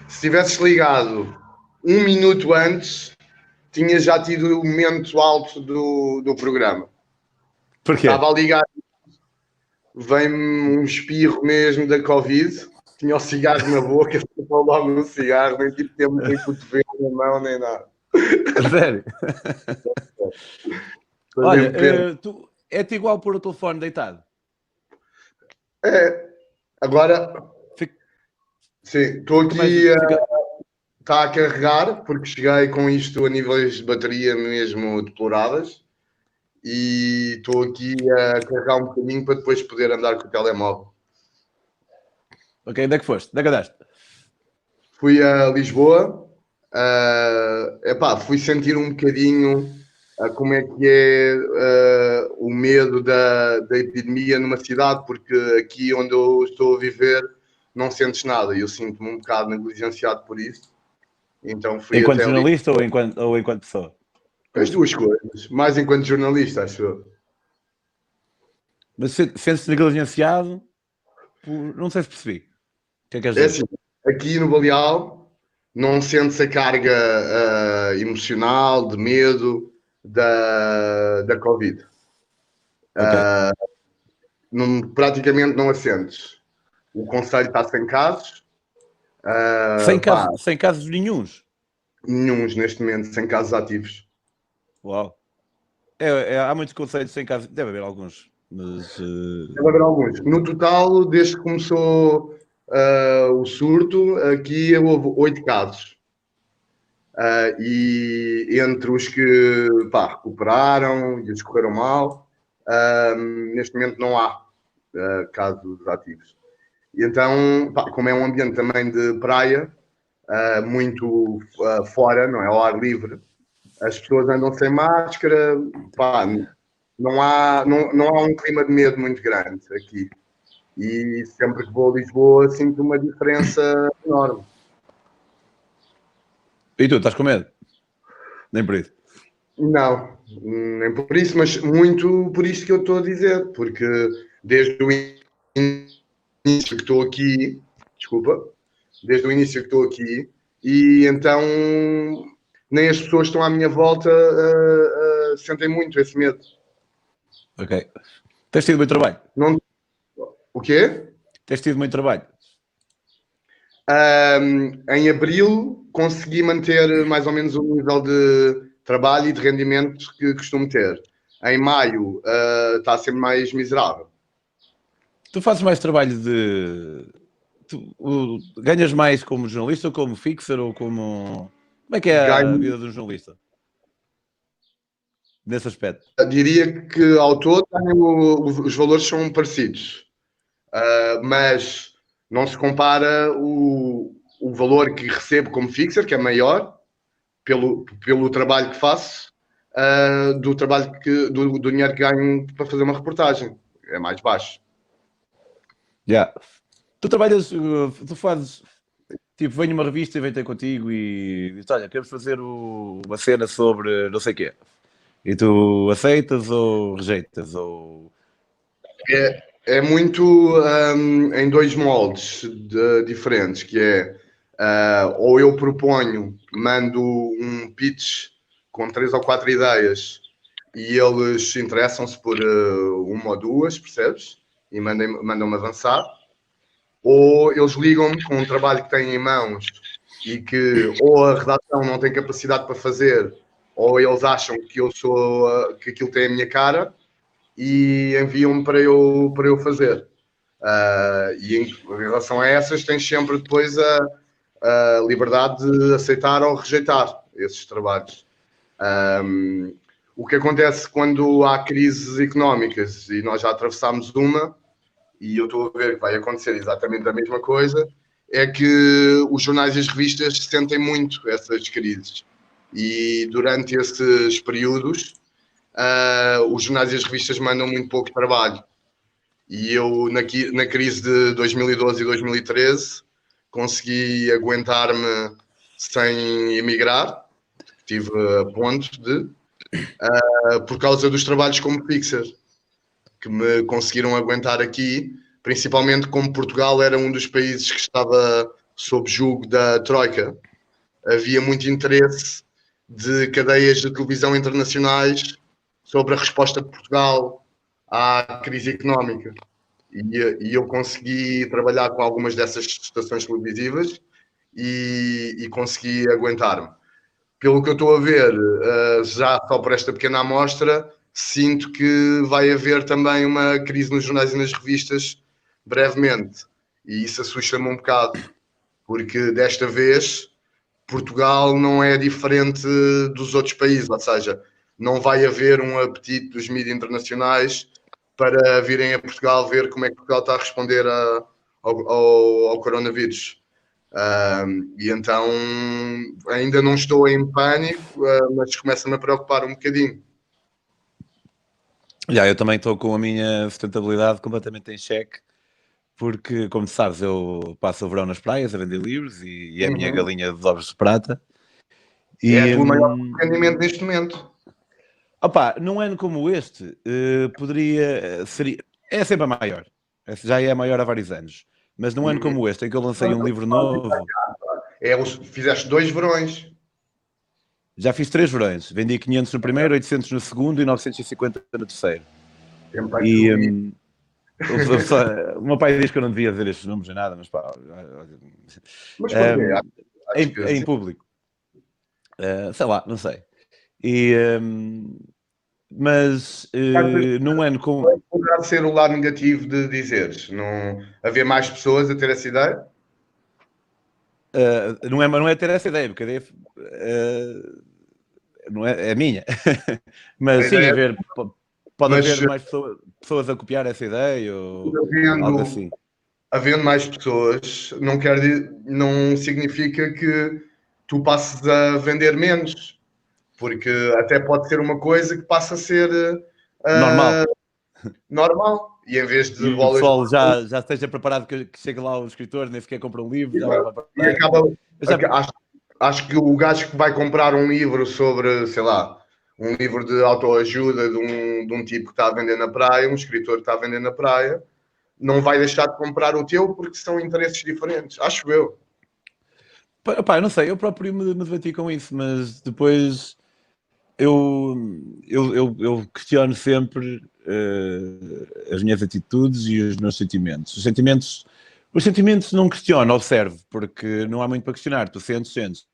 Se tivesses ligado 1 minuto antes, tinha já tido o momento alto do programa. Porquê? Estava a ligar, vem-me um espirro mesmo da Covid, tinha o cigarro na boca, ficou logo no cigarro, nem tive tempo nem cotovelo na mão, nem nada. Sério? Foi Olha, mesmo pena. é-te igual pôr o telefone deitado? Agora, sim, estou aqui, está a carregar, porque cheguei com isto a níveis de bateria mesmo deploráveis, e estou aqui a carregar um bocadinho para depois poder andar com o telemóvel. Ok, onde é que foste? Onde é que andaste? Fui a Lisboa, fui sentir um bocadinho como é que é o medo da epidemia numa cidade, porque aqui onde eu estou a viver não sentes nada e eu sinto-me um bocado negligenciado por isso. Então fui Enquanto até ali. jornalista ou enquanto pessoa? As duas coisas, mais enquanto jornalista, acho eu. Mas sentes-te negligenciado por... Não sei se percebi. O que é que queres É dizer? assim, aqui no Baleal não sentes a carga emocional, de medo da Covid. Ok. Praticamente não a sentes. O Conselho está sem casos, Sem casos nenhuns? nenhuns neste momento, sem casos ativos. Uau. Há muitos conselhos sem casos. Deve haver alguns. Mas... Deve haver alguns. No total, desde que começou o surto, aqui houve 8 casos. E entre os que recuperaram e os que correram mal, neste momento não há casos ativos. E então, como é um ambiente também de praia, muito fora, não é? Ao ar livre, as pessoas andam sem máscara, não há um clima de medo muito grande aqui. E sempre que vou a Lisboa sinto uma diferença enorme. E tu, estás com medo? Nem por isso. Não, nem por isso, mas muito por isto que eu estou a dizer, porque desde o início que estou aqui, desde o início que estou aqui, e então nem as pessoas que estão à minha volta sentem muito esse medo. Ok. Tens tido muito trabalho? Não... O quê? Tens tido muito trabalho? Em abril consegui manter mais ou menos o nível de trabalho e de rendimento que costumo ter. Em maio está a ser mais miserável. Tu fazes mais trabalho de... ganhas mais como jornalista ou como fixer ou como... Como é que é a Ganho, vida de um jornalista? Nesse aspecto. diria que ao todo os valores são parecidos, mas não se compara o valor que recebo como fixer, que é maior, pelo trabalho que faço, do trabalho do dinheiro que ganho para fazer uma reportagem. É mais baixo. Yeah. Tu trabalhas, tu fazes, tipo, vem uma revista e vem ter contigo e diz, olha, queremos fazer uma cena sobre não sei o quê. E tu aceitas ou rejeitas? Ou... É muito em dois moldes diferentes, que é ou eu proponho, mando um pitch com 3 ou 4 ideias e eles interessam-se por uma ou duas, percebes? E mandam-me avançar. Ou eles ligam-me com um trabalho que têm em mãos e que ou a redação não tem capacidade para fazer, ou eles acham que eu sou que aquilo tem a minha cara e enviam-me para eu fazer. E em relação a essas, tens sempre depois a liberdade de aceitar ou rejeitar esses trabalhos. O que acontece quando há crises económicas, e nós já atravessámos uma, e eu estou a ver que vai acontecer exatamente a mesma coisa, é que os jornais e as revistas sentem muito essas crises. E durante esses períodos, os jornais e as revistas mandam muito pouco trabalho. E eu, na crise de 2012 e 2013, consegui aguentar-me sem emigrar, tive a ponto de, por causa dos trabalhos como fixer, que me conseguiram aguentar aqui, principalmente como Portugal era um dos países que estava sob julgo da Troika, havia muito interesse de cadeias de televisão internacionais sobre a resposta de Portugal à crise económica. E eu consegui trabalhar com algumas dessas estações televisivas e consegui aguentar-me. Pelo que eu estou a ver, já só por esta pequena amostra, sinto que vai haver também uma crise nos jornais e nas revistas brevemente. E isso assusta-me um bocado, porque desta vez Portugal não é diferente dos outros países, ou seja, não vai haver um apetite dos mídias internacionais para virem a Portugal ver como é que Portugal está a responder ao coronavírus. E então ainda não estou em pânico, mas começa-me a preocupar um bocadinho. Eu também estou com a minha sustentabilidade completamente em xeque, porque, como sabes, eu passo o verão nas praias a vender livros e é a minha galinha de ovos de prata. É a tua maior rendimento neste momento. Opa, num ano como este, é sempre a maior. Já é a maior há vários anos. Mas num ano como este, em que eu lancei um livro novo... Fizeste 2 verões. Já fiz 3 verões. Vendi 500 no primeiro, 800 no segundo e 950 no terceiro. O meu pai diz que eu não devia dizer estes números nem nada, mas pá... Mas em público. Sei lá, não sei. Mas num ano com... Poderá ser o lado negativo de dizeres, não haver mais pessoas a ter essa ideia? Não é ter essa ideia, porque a ideia não é minha. Mas sim, pode haver mais pessoas a copiar essa ideia ou algo assim. Havendo mais pessoas, não significa que tu passes a vender menos, porque até pode ser uma coisa que passa a ser normal. E em vez de o pessoal já esteja preparado que chegue lá o escritor, nem sequer compra um livro, já vai para acho que o gajo que vai comprar um livro sobre, sei lá, um livro de autoajuda de um tipo que está a vender na praia, um escritor que está a vender na praia, não vai deixar de comprar o teu porque são interesses diferentes, acho eu. Pá, eu não sei, eu próprio me debati com isso, mas depois eu questiono sempre as minhas atitudes e os meus sentimentos. Os sentimentos não questiono, observo, porque não há muito para questionar. Tu sentes.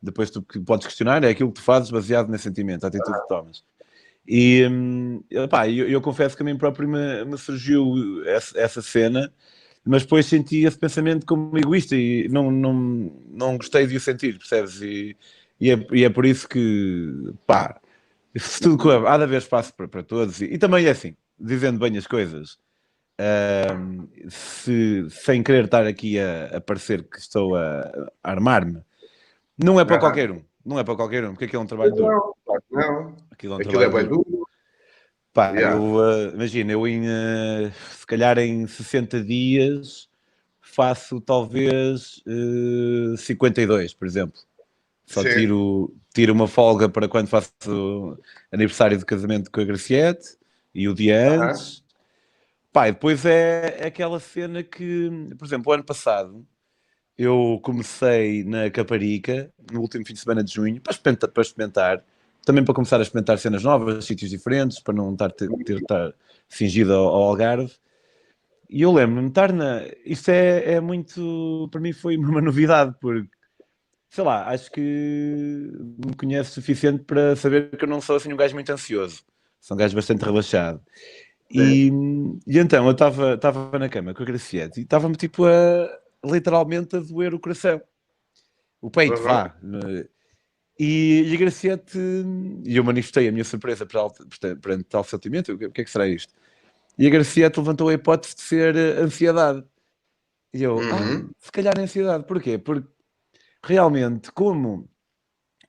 Depois tu podes questionar, é aquilo que tu fazes baseado nesse sentimento, a atitude que tomas. E eu confesso que a mim próprio me surgiu essa cena, mas depois senti esse pensamento como egoísta e não gostei de o sentir, percebes? E é por isso que, pá, se tudo correr, há de haver espaço para todos. E também é assim, dizendo bem as coisas, sem querer estar aqui a parecer que estou a armar-me, não é para qualquer um. Não é para qualquer um, porque aquilo é um trabalho duro. Não, aquilo é bem duro. Pá, imagina, eu se calhar em 60 dias faço talvez 52, por exemplo. Só tiro uma folga para quando faço o aniversário de casamento com a Graciete e o dia antes. Pá, e depois é aquela cena que, por exemplo, o ano passado eu comecei na Caparica, no último fim de semana de junho, para experimentar, também para começar a experimentar cenas novas, sítios diferentes, para não estar fingido ao Algarve. E eu lembro-me de estar Isto é muito... Para mim foi uma novidade, porque, sei lá, acho que me conhece o suficiente para saber que eu não sou assim um gajo muito ansioso. Sou um gajo bastante relaxado. E então eu estava na cama com a Graciete e estava-me tipo literalmente a doer o coração. O peito, vá. E a Graciete... E eu manifestei a minha surpresa perante tal sentimento. O que é que será isto? E a Graciete levantou a hipótese de ser ansiedade. E eu, se calhar é ansiedade. Porquê? Porque realmente, como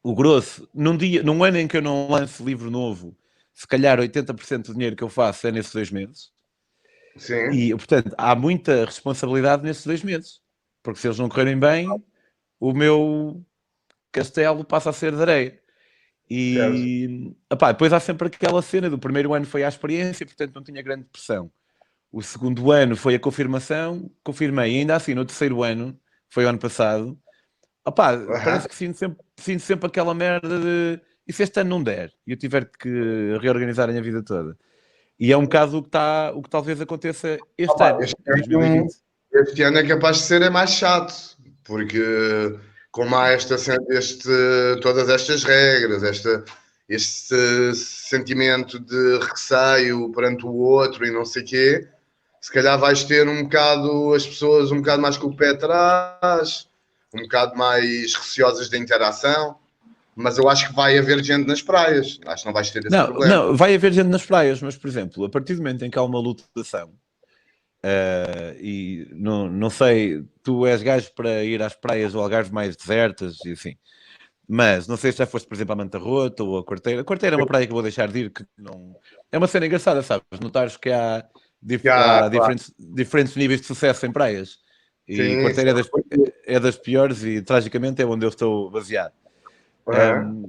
o grosso, num ano em que eu não lanço livro novo, se calhar 80% do dinheiro que eu faço é nesses 2 meses. Sim. E, portanto, há muita responsabilidade nesses 2 meses. Porque se eles não correrem bem, o meu castelo passa a ser de areia. E depois há sempre aquela cena do primeiro ano foi a experiência, portanto não tinha grande pressão. O segundo ano foi a confirmação, confirmei. E ainda assim, no terceiro ano, foi o ano passado. Opá, Aham. parece que sinto sempre aquela merda de e se este ano não der e eu tiver que reorganizar a minha vida toda. E é um bocado o que talvez aconteça este Opa, ano, em 2020. este ano é capaz de ser mais chato, porque como há todas estas regras, este sentimento de receio perante o outro e não sei o quê, se calhar vais ter um bocado as pessoas um bocado mais com o pé atrás, um bocado mais receosas da interação, mas eu acho que vai haver gente nas praias, acho que não vais ter esse Não, problema. não, vai haver gente nas praias, mas, por exemplo, a partir do momento em que há uma lotação, e não sei, tu és gajo para ir às praias do Algarve mais desertas e assim, mas não sei se já foste, por exemplo, a Manta Rota ou a Quarteira. A Quarteira é uma praia que eu vou deixar de ir, que não... É uma cena engraçada, sabes? Notares que há, Já, há claro. diferentes níveis de sucesso em praias. E Sim, sim. Quarteira é das piores e, tragicamente, é onde eu estou baseado. Aham.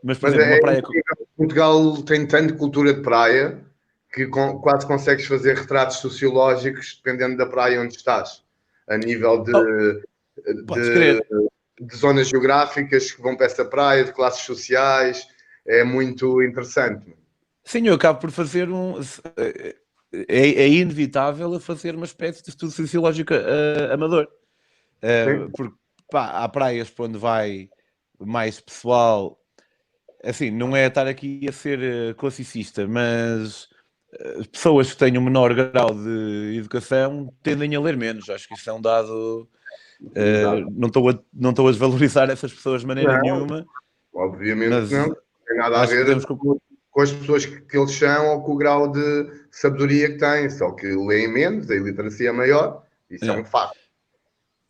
Mas, por Mas exemplo, é uma praia... incrível que Portugal tem tanto cultura de praia que quase consegues fazer retratos sociológicos dependendo da praia onde estás, a nível Oh, podes de, crer. de zonas geográficas que vão para essa praia, de classes sociais. É muito interessante. Sim, eu acabo por fazer um... É inevitável a fazer uma espécie de estudo sociológico amador. Sim. Porque, pá, há praias para onde vai mais pessoal. Assim, não é estar aqui a ser classicista, mas as pessoas que têm um menor grau de educação tendem a ler menos. Acho que isso é um dado. Exato. Não estou a desvalorizar essas pessoas de maneira Não, nenhuma, obviamente que mas não. Não tem nada a acho que ver temos que. com as pessoas que eles são ou com o grau de sabedoria que têm, só que leem menos, a iliteracia é maior, isso é Yeah, um facto.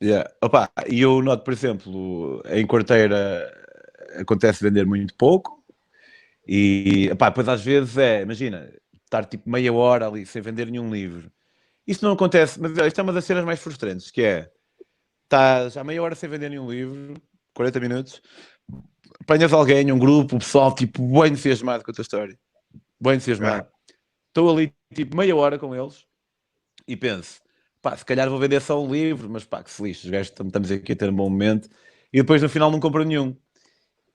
yeah. Opa, e eu noto, por exemplo, em Quarteira acontece vender muito pouco. E opá, depois às vezes imagina, estar tipo meia hora ali sem vender nenhum livro. Isto não acontece, mas isto é uma das cenas mais frustrantes, que é, estás há meia hora sem vender nenhum livro, 40 minutos, apanhas alguém, um grupo, o pessoal, tipo, bem entusiasmado com a tua história, bem entusiasmado. Estou ali, tipo, meia hora com eles e penso, pá, se calhar vou vender só um livro, mas pá, que se lixe, os gajos estamos aqui a ter um bom momento, e depois no final não compro nenhum.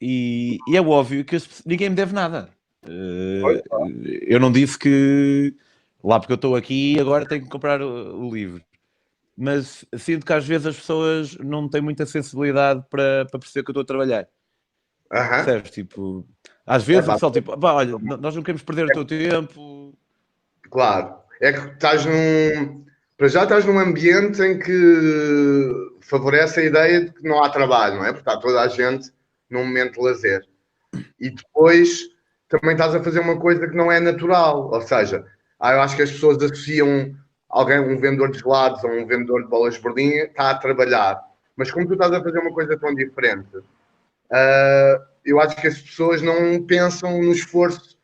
E é óbvio que ninguém me deve nada. Pois, Eu não disse que lá porque eu estou aqui agora tenho que comprar o livro. Mas sinto que às vezes as pessoas não têm muita sensibilidade para perceber que eu estou a trabalhar. aham. Percebes? Tipo, às É vezes o pá, pessoal, tipo, pá, olha, nós não queremos perder o teu tempo. claro. É que estás para já estás num ambiente em que favorece a ideia de que não há trabalho, não é? Porque está toda a gente num momento de lazer. E depois também estás a fazer uma coisa que não é natural. Ou seja, eu acho que as pessoas associam alguém, um vendedor de gelados ou um vendedor de bolas de Berlim, está a trabalhar. Mas como tu estás a fazer uma coisa tão diferente, eu acho que as pessoas não pensam no esforço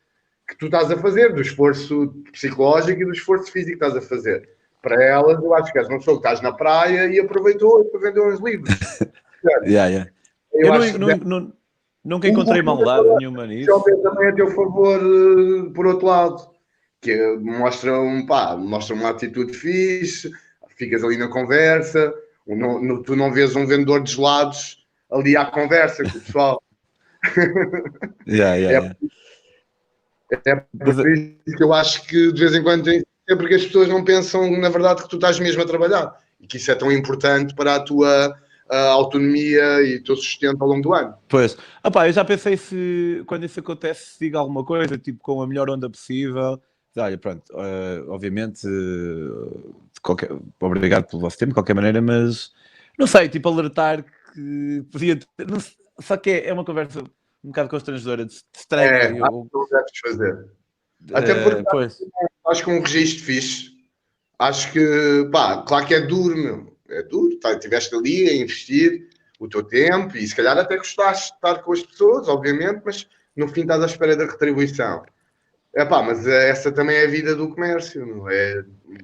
que tu estás a fazer, do esforço psicológico e do esforço físico que estás a fazer. Para elas, eu acho que és uma pessoa que estás na praia e aproveitou para vender uns livros. Yeah, yeah. Eu Eu acho que nunca o encontrei maldade nenhuma nisso. shopping também é a teu favor, por outro lado, que mostra, mostra uma atitude fixe, ficas ali na conversa, tu não vês um vendedor de gelados ali à conversa com o pessoal. Yeah, yeah, É, yeah. é Mas, por isso que eu acho que de vez em quando é porque as pessoas não pensam na verdade que tu estás mesmo a trabalhar e que isso é tão importante para a tua autonomia e o teu sustento ao longo do ano. pois, opá, eu já pensei se quando isso acontece, se diga alguma coisa, tipo com a melhor onda possível. Olha, pronto, obviamente, obrigado pelo vosso tempo, de qualquer maneira, mas não sei, tipo, alertar que podia ter, só que é uma conversa um bocado constrangedora, estranha. É, acho que não deves fazer. Até porque Pois, acho que um registro fixe. Acho que, pá, claro que é duro, meu. É duro, tá? Estiveste ali a investir o teu tempo e se calhar até gostaste de estar com as pessoas, obviamente, mas no fim estás à espera da retribuição. É pá, mas essa também é a vida do comércio, não é?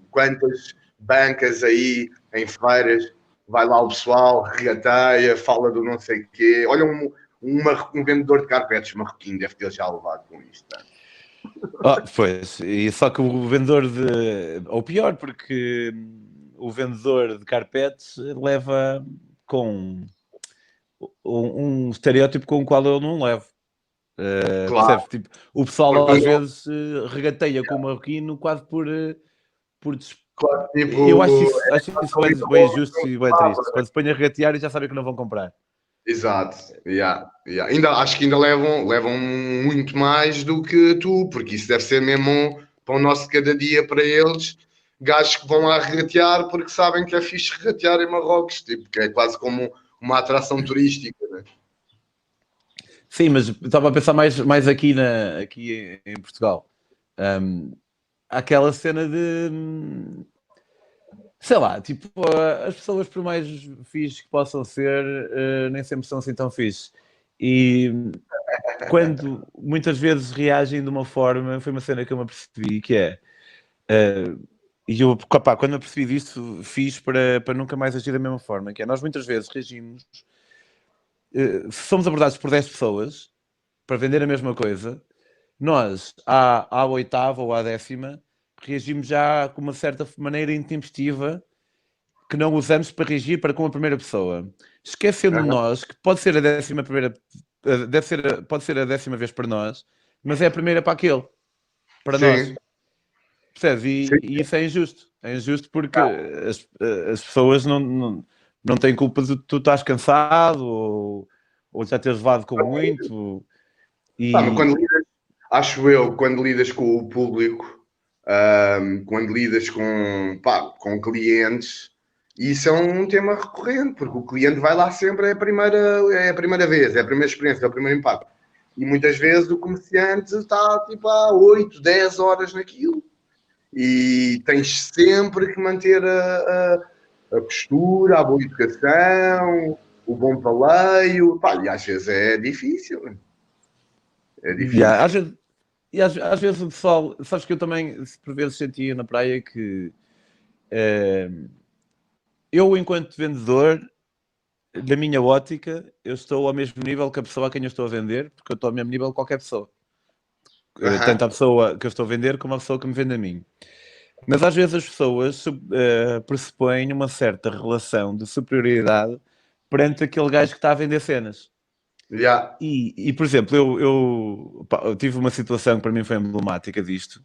Quantas bancas aí em feiras, vai lá o pessoal, regateia, fala do não sei o quê. Olha, um vendedor de carpetes marroquino deve ter já levado com isto. Tá? pois, e só que o vendedor de. Ou pior, porque o vendedor de carpetes leva. com um estereótipo com o qual eu não levo. Claro. Percebes? Tipo, o pessoal às vezes regateia com o marroquino quase por claro, tipo, eu acho isso bem justo e bem triste. Quando se põe a regatear e já sabem que não vão comprar. exato, yeah, yeah. Acho que ainda levam muito mais do que tu, porque isso deve ser mesmo para o nosso cada dia para eles, gajos que vão lá regatear porque sabem que é fixe regatear em Marrocos, tipo, que é quase como uma atração turística, né? Sim, mas estava a pensar mais aqui, aqui em Portugal. Há aquela cena de sei lá, tipo, as pessoas, por mais fixe que possam ser, nem sempre são assim tão fixe. E quando muitas vezes reagem de uma forma, foi uma cena que eu me apercebi, que é. E eu, opá, quando me apercebi disto, fiz para nunca mais agir da mesma forma, que é, nós muitas vezes reagimos, se somos abordados por 10 pessoas para vender a mesma coisa, nós, à oitava ou à décima, reagimos já com uma certa maneira intempestiva que não usamos para reagir para com a primeira pessoa. Esquecendo Aham. nós que pode ser a décima primeira, pode ser a décima vez para nós, mas é a primeira para aquele, para nós. Sim, Percebes? sim. E isso é injusto. É injusto porque as pessoas não têm culpa de tu estás cansado ou já teres levado com muito. Pá, mas E acho eu, quando lidas com o público, quando lidas com, pá, com clientes, isso é um tema recorrente, porque o cliente vai lá sempre, é a primeira vez, é a primeira experiência, é o primeiro impacto. E muitas vezes o comerciante está tipo há 8, 10 horas naquilo. E tens sempre que manter a postura, a boa educação, o bom paleio. Pá, e às vezes é difícil. É yeah, difícil. às vezes o pessoal, sabes que eu também por vezes sentia na praia que eh, eu, enquanto vendedor, da minha ótica, eu estou ao mesmo nível que a pessoa a quem eu estou a vender, porque eu estou ao mesmo nível que qualquer pessoa. Tanto Aham. a pessoa que eu estou a vender como a pessoa que me vende a mim. Mas às vezes as pessoas pressupõem uma certa relação de superioridade perante aquele gajo que está a vender cenas. Já. Por exemplo, eu tive uma situação que para mim foi emblemática disto,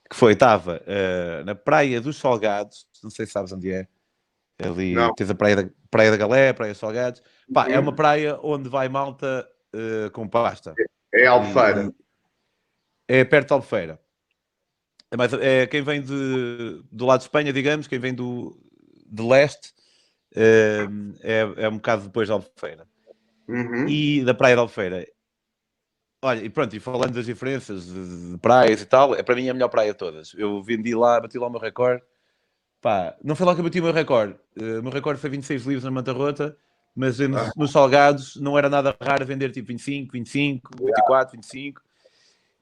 que foi, estava na Praia dos Salgados, não sei se sabes onde é, ali Não. tens a Praia da Galé, Praia dos Salgados. Pá, é uma Uhum. praia onde vai malta com pasta. É Albufeira. E é perto de Albufeira. É quem vem do lado de Espanha, digamos, quem vem de leste, é um bocado depois de Albufeira. Uhum. E da Praia de Albufeira. Olha, e pronto, e falando das diferenças de praias e tal, é para mim a melhor praia de todas. Eu vendi lá, bati lá o meu recorde. Pá, não foi lá que eu bati o meu recorde. O meu recorde foi 26 livros na Manta Rota, mas Ah, nos Salgados não era nada raro vender tipo 25, 25, 24, 25.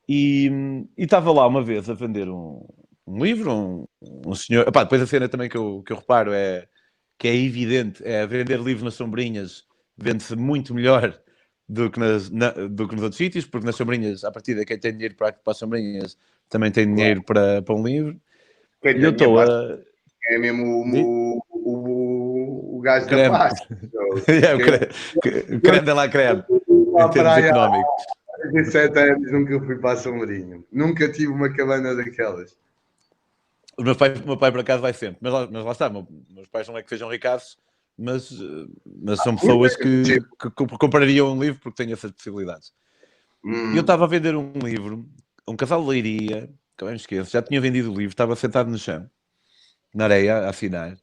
E estava lá uma vez a vender um livro, um senhor. Epá, depois a cena também que eu reparo é que é evidente, é vender livros nas sombrinhas vende-se muito melhor do que nos outros sítios, porque nas sombrinhas, a partir de quem tem dinheiro para as sombrinhas também tem claro. dinheiro para um livro. Quem E eu tem dinheiro estou para a. é mesmo o gajo da Creme. pasta. É, o Quem creme de la creme, foi em à termos praia económicos. há 17 anos, nunca fui para a Sombrinho. Nunca tive uma cabana daquelas. O meu pai por acaso vai sempre, mas lá está, meus pais não é que sejam ricaços, mas são pessoas que comprariam um livro porque têm essas possibilidades. E eu Hum, estava a vender um livro, um casal de leiria, que eu me esqueço, já tinha vendido o livro, estava sentado no chão, na areia, a assinar.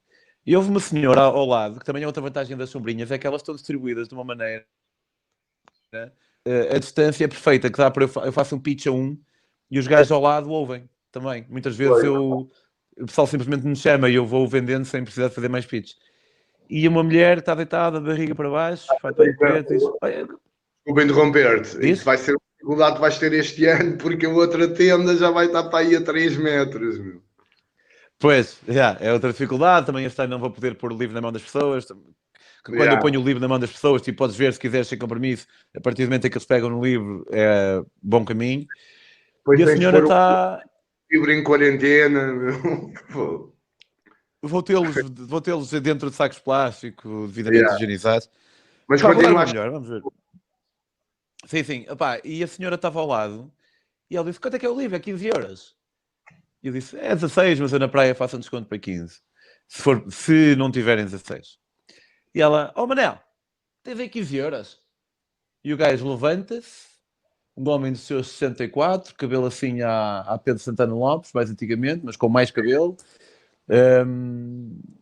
E houve uma senhora ao lado, que também é outra vantagem das sombrinhas, é que elas estão distribuídas de uma maneira, a distância é perfeita, que dá para eu faço um pitch a um e os gajos ao lado ouvem também. Muitas vezes pois. o pessoal simplesmente me chama e eu vou vendendo sem precisar de fazer mais pitch. E uma mulher está deitada, barriga para baixo, faz olho preto, diz: "Olha", Desculpa interromper-te. Isso diz? vai ser uma dificuldade que vais ter este ano, porque a outra tenda já vai estar para aí a 3 metros. Meu. Pois, é outra dificuldade. Também este ano não vou poder pôr o livro na mão das pessoas. Que quando eu Yeah. ponho o livro na mão das pessoas, tipo, podes ver se quiseres sem compromisso, a partir do momento em que eles pegam no livro, é bom caminho. Depois E a tens de senhora pôr o está. livro em quarentena. Meu. Pô. vou tê-los dentro de sacos plásticos, devidamente higienizados. Mas Pá, vou dar uma continuaste. melhor, vamos ver. Sim. Epá, e a senhora estava ao lado e ela disse: quanto é que é o livro? É 15 euros. E eu disse: é 16, mas eu na praia faço um desconto para 15. Se não tiverem 16. E ela: oh Manel, tens aí 15 euros. E o gajo levanta-se, um homem dos seus 64, cabelo assim a Pedro Santana Lopes, mais antigamente, mas com mais cabelo.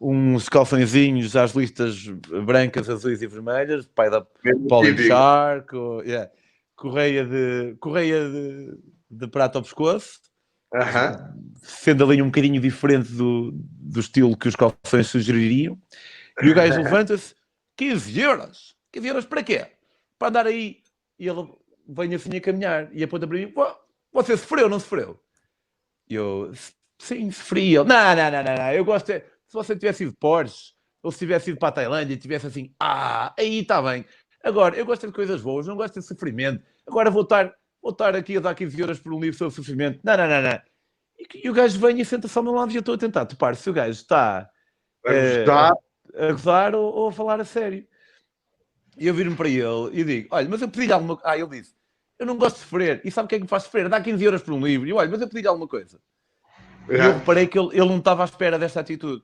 Uns calçõezinhos às listas brancas, azuis e vermelhas, pai da Mesmo Pauline típico. Shark, correia de prata ao pescoço, sendo ali um bocadinho diferente do estilo que os calções sugeririam. E o gajo levanta-se: 15 euros? 15 euros para quê? Para andar aí. E ele vem assim a caminhar e aponta para mim: você sofreu, não sofreu? E eu: sim, sofri. Ele: não, eu gosto. Se você tivesse ido Porsche, ou se tivesse ido para a Tailândia e tivesse assim, aí está bem. Agora, eu gosto de coisas boas, não gosto de sofrimento. Agora vou estar aqui a dar 15 euros por um livro sobre sofrimento. Não. E o gajo vem e senta-se ao meu lado e eu estou a tentar topar se o gajo está a gozar ou a falar a sério. E eu viro-me para ele e digo: olha, mas eu pedi-lhe alguma coisa. Ele disse: eu não gosto de sofrer. E sabe o que é que me faz sofrer? Dá 15 euros por um livro. E eu: olha, mas eu pedi-lhe alguma coisa. E eu reparei que ele não estava à espera desta atitude.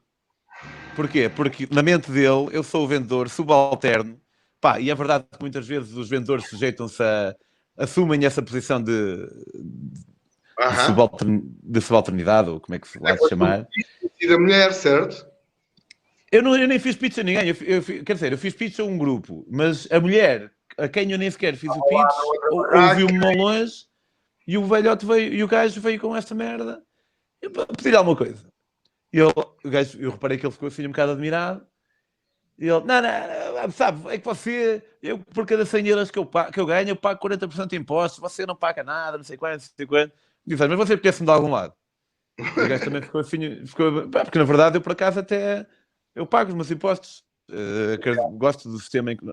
Porquê? Porque na mente dele, eu sou o vendedor subalterno. Pá, e é verdade que muitas vezes os vendedores sujeitam-se assumem essa posição de subalternidade, ou como é que se vai chamar. E da mulher, certo? Eu nem fiz pitch a ninguém. Quer dizer, eu fiz pitch a um grupo, mas a mulher a quem eu nem sequer fiz o pitch ouviu-me ao longe e o velhote veio, e o gajo veio com esta merda. Eu pedi-lhe alguma coisa. Eu reparei que ele ficou assim um bocado admirado. E ele: não, sabe, é que eu por cada 100 euros que eu ganho, eu pago 40% de impostos, você não paga nada, não sei quanto. Diz: mas você conhece-me de algum lado? E o gajo também ficou assim, porque na verdade eu por acaso até eu pago os meus impostos. Gosto do sistema em que,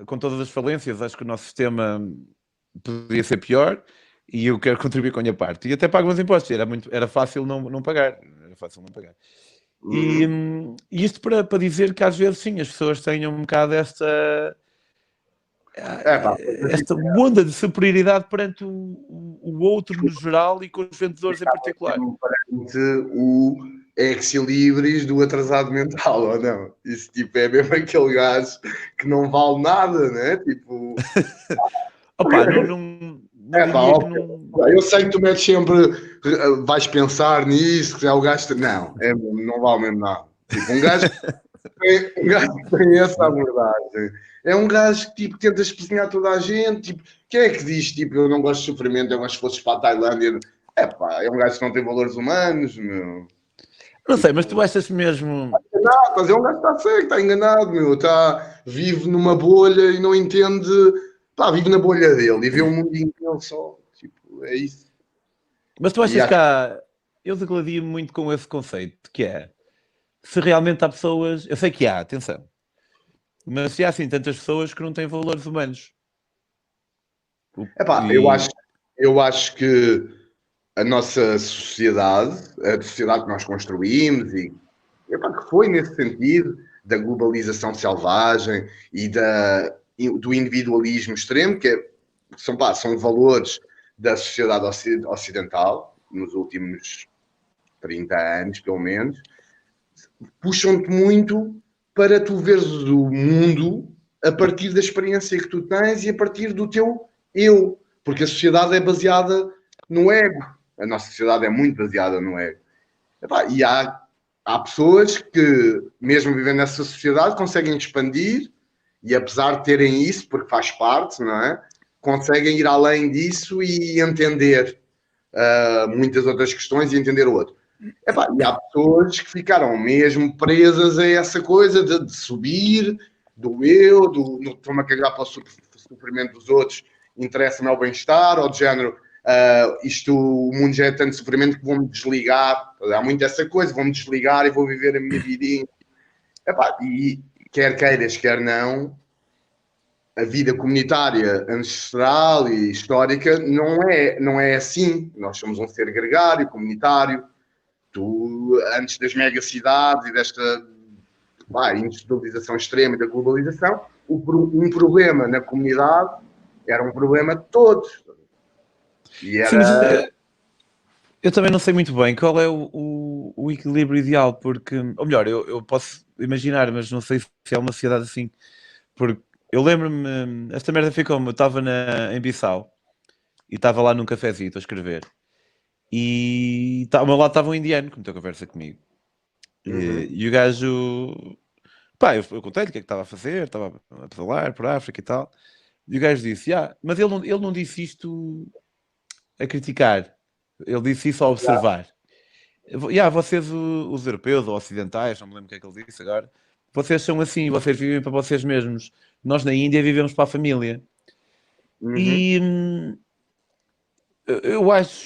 com todas as falências, acho que o nosso sistema podia ser pior e eu quero contribuir com a minha parte. E até pago os impostos. Era fácil não pagar. Era fácil não pagar. E isto para dizer que às vezes sim, as pessoas têm um bocado esta onda de superioridade perante o outro no geral e com os vendedores em particular. Perante o ex-libris do atrasado mental, ou não? Isso tipo, é mesmo aquele gajo que não vale nada, né? Tipo. Opa, não diria que não. Eu sei que tu metes sempre, vais pensar nisso, que é o gajo. Não, não vale mesmo nada. Tipo, um gajo que tem essa abordagem. É um gajo que tipo, tenta espezinhar toda a gente. Tipo, quem é que diz, tipo, eu não gosto de sofrimento, eu gosto de fosses para a Tailândia? É um gajo que não tem valores humanos, meu. Não sei, mas tu achas mesmo. Não, mas é um gajo que está cego, está enganado, meu. Vive numa bolha e não entende. Vive na bolha dele e vê o mundinho dele só. Tipo, é isso. Mas tu achas que há. Eu degladiei muito com esse conceito, que é se realmente há pessoas. Eu sei que há, atenção. Mas se há assim tantas pessoas que não têm valores humanos. Eu acho que a nossa sociedade, a sociedade que nós construímos e que foi nesse sentido da globalização selvagem e do individualismo extremo, que são valores da sociedade ocidental nos últimos 30 anos, pelo menos, puxam-te muito para tu veres o mundo a partir da experiência que tu tens e a partir do teu eu. Porque a sociedade é baseada no ego. A nossa sociedade é muito baseada no ego. E há pessoas que, mesmo vivendo nessa sociedade, conseguem expandir e, apesar de terem isso, porque faz parte, não é? Conseguem ir além disso e entender muitas outras questões e entender o outro. E há pessoas que ficaram mesmo presas a essa coisa de subir, do eu, estou-me a cagar para o sofrimento dos outros, interessa-me ao bem-estar, ou de género, o mundo já é tanto sofrimento que vou-me desligar. Há muito essa coisa, vou-me desligar e vou viver a minha vidinha. E quer queiras, quer não, a vida comunitária, ancestral e histórica não é assim. Nós somos um ser gregário, comunitário. Tu, antes das megacidades e desta industrialização extrema e da globalização, um problema na comunidade era um problema de todos. E Sim, mas era... eu também não sei muito bem qual é o equilíbrio ideal, porque, ou melhor, eu posso imaginar, mas não sei se é uma sociedade assim, porque eu lembro-me, esta merda foi como, eu estava em Bissau e estava lá num cafezito a escrever e ao meu lado estava um indiano que meteu conversa comigo. E o gajo, pá, eu contei-lhe o que é que estava a fazer, estava a pedalar por África e tal, e o gajo disse, mas ele não disse isto a criticar, ele disse isso a observar. Vocês, os europeus ou ocidentais, não me lembro o que é que ele disse agora, vocês são assim, vocês vivem para vocês mesmos. Nós na Índia vivemos para a família. E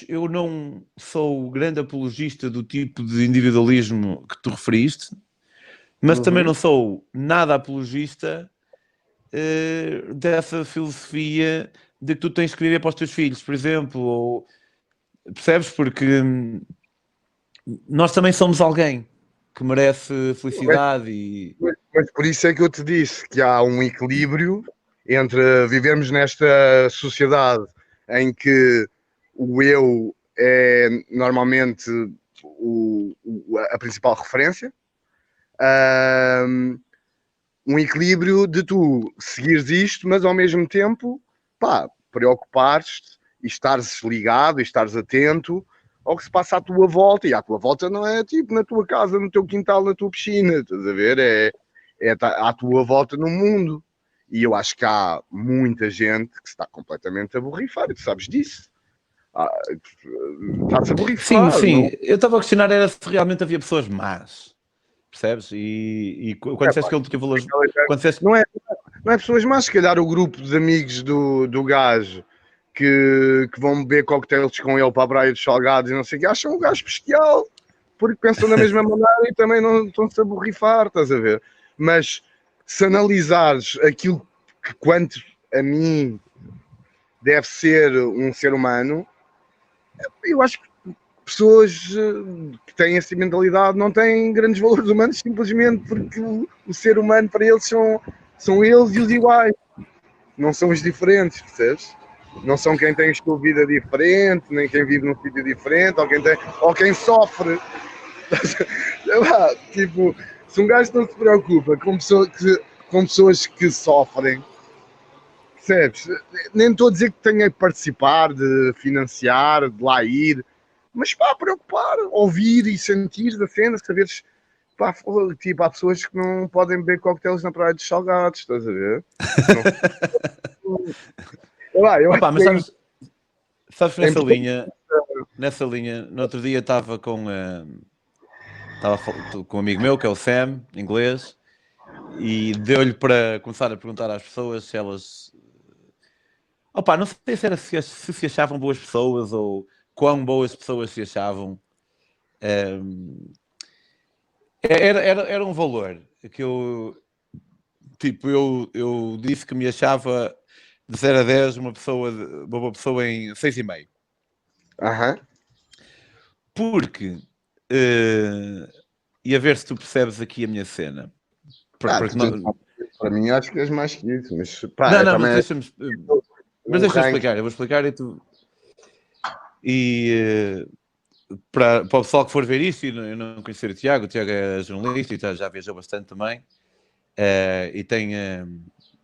eu não sou o grande apologista do tipo de individualismo que tu referiste, mas também não sou nada apologista dessa filosofia de que tu tens que viver para os teus filhos, por exemplo, ou percebes? Porque nós também somos alguém que merece felicidade e... Mas por isso é que eu te disse que há um equilíbrio entre vivermos nesta sociedade em que o eu é normalmente a principal referência, um equilíbrio de tu seguires isto, mas ao mesmo tempo, preocupares-te e estares ligado e estares atento ao que se passa à tua volta, e à tua volta não é tipo na tua casa, no teu quintal, na tua piscina, estás a ver? É à tua volta no mundo. E eu acho que há muita gente que se está completamente a borrifar, e tu sabes disso. Está-se a borrifar. Sim, Não... eu estava a questionar era se realmente havia pessoas más, percebes? E quando disseste que ele tinha valores... Quando disseste... Não é pessoas más, se calhar o grupo de amigos do gajo que vão beber coquetéis com ele para a Praia dos Salgados e não sei o que, acham um gajo bestial, porque pensam da mesma maneira e também não estão-se a borrifar, estás a ver? Mas se analisares aquilo que, quanto a mim, deve ser um ser humano, eu acho que pessoas que têm essa mentalidade não têm grandes valores humanos simplesmente porque o ser humano para eles são eles e os iguais, não são os diferentes, percebes? Não são quem tem estilo de vida diferente, nem quem vive num sítio diferente, ou quem sofre. Tipo, se um gajo não se preocupa com pessoas que sofrem, percebes? Nem estou a dizer que tenha que participar, de financiar, de lá ir, mas preocupar, ouvir e sentir da cena, saberes. Tipo, há pessoas que não podem beber coquetéis na Praia dos Salgados, estás a ver? Eu Opa, acho mas que sabes que é nessa linha, no outro dia estava com um amigo meu, que é o Sam, inglês, e deu-lhe para começar a perguntar às pessoas se elas... Opa, não sei se era se achavam boas pessoas ou quão boas pessoas se achavam. Era um valor que eu disse que me achava de 0 a 10 uma boa pessoa em 6,5. Porque e a ver se tu percebes aqui a minha cena. Para mim acho que és mais que isso, mas mas deixa-me explicar, eu vou explicar e tu... E para o pessoal que for ver isto e não conhecer o Tiago é jornalista e já viajou bastante também, e tem,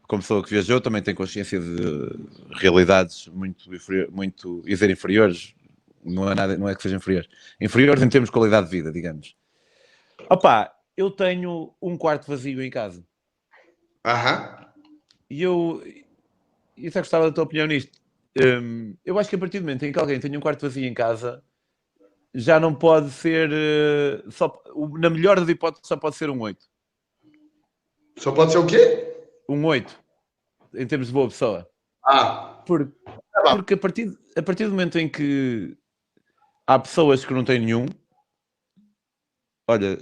como pessoa que viajou, também tem consciência de realidades muito inferiores, não é que sejam inferiores em termos de qualidade de vida, digamos. Opa, eu tenho um quarto vazio em casa. E eu só gostava da tua opinião nisto. Eu acho que a partir do momento em que alguém tem um quarto vazio em casa, já não pode ser na melhor das hipóteses, só pode ser um 8. Só pode ser o quê? Um 8, em termos de boa pessoa. Porque a partir do momento em que há pessoas que não têm nenhum, olha,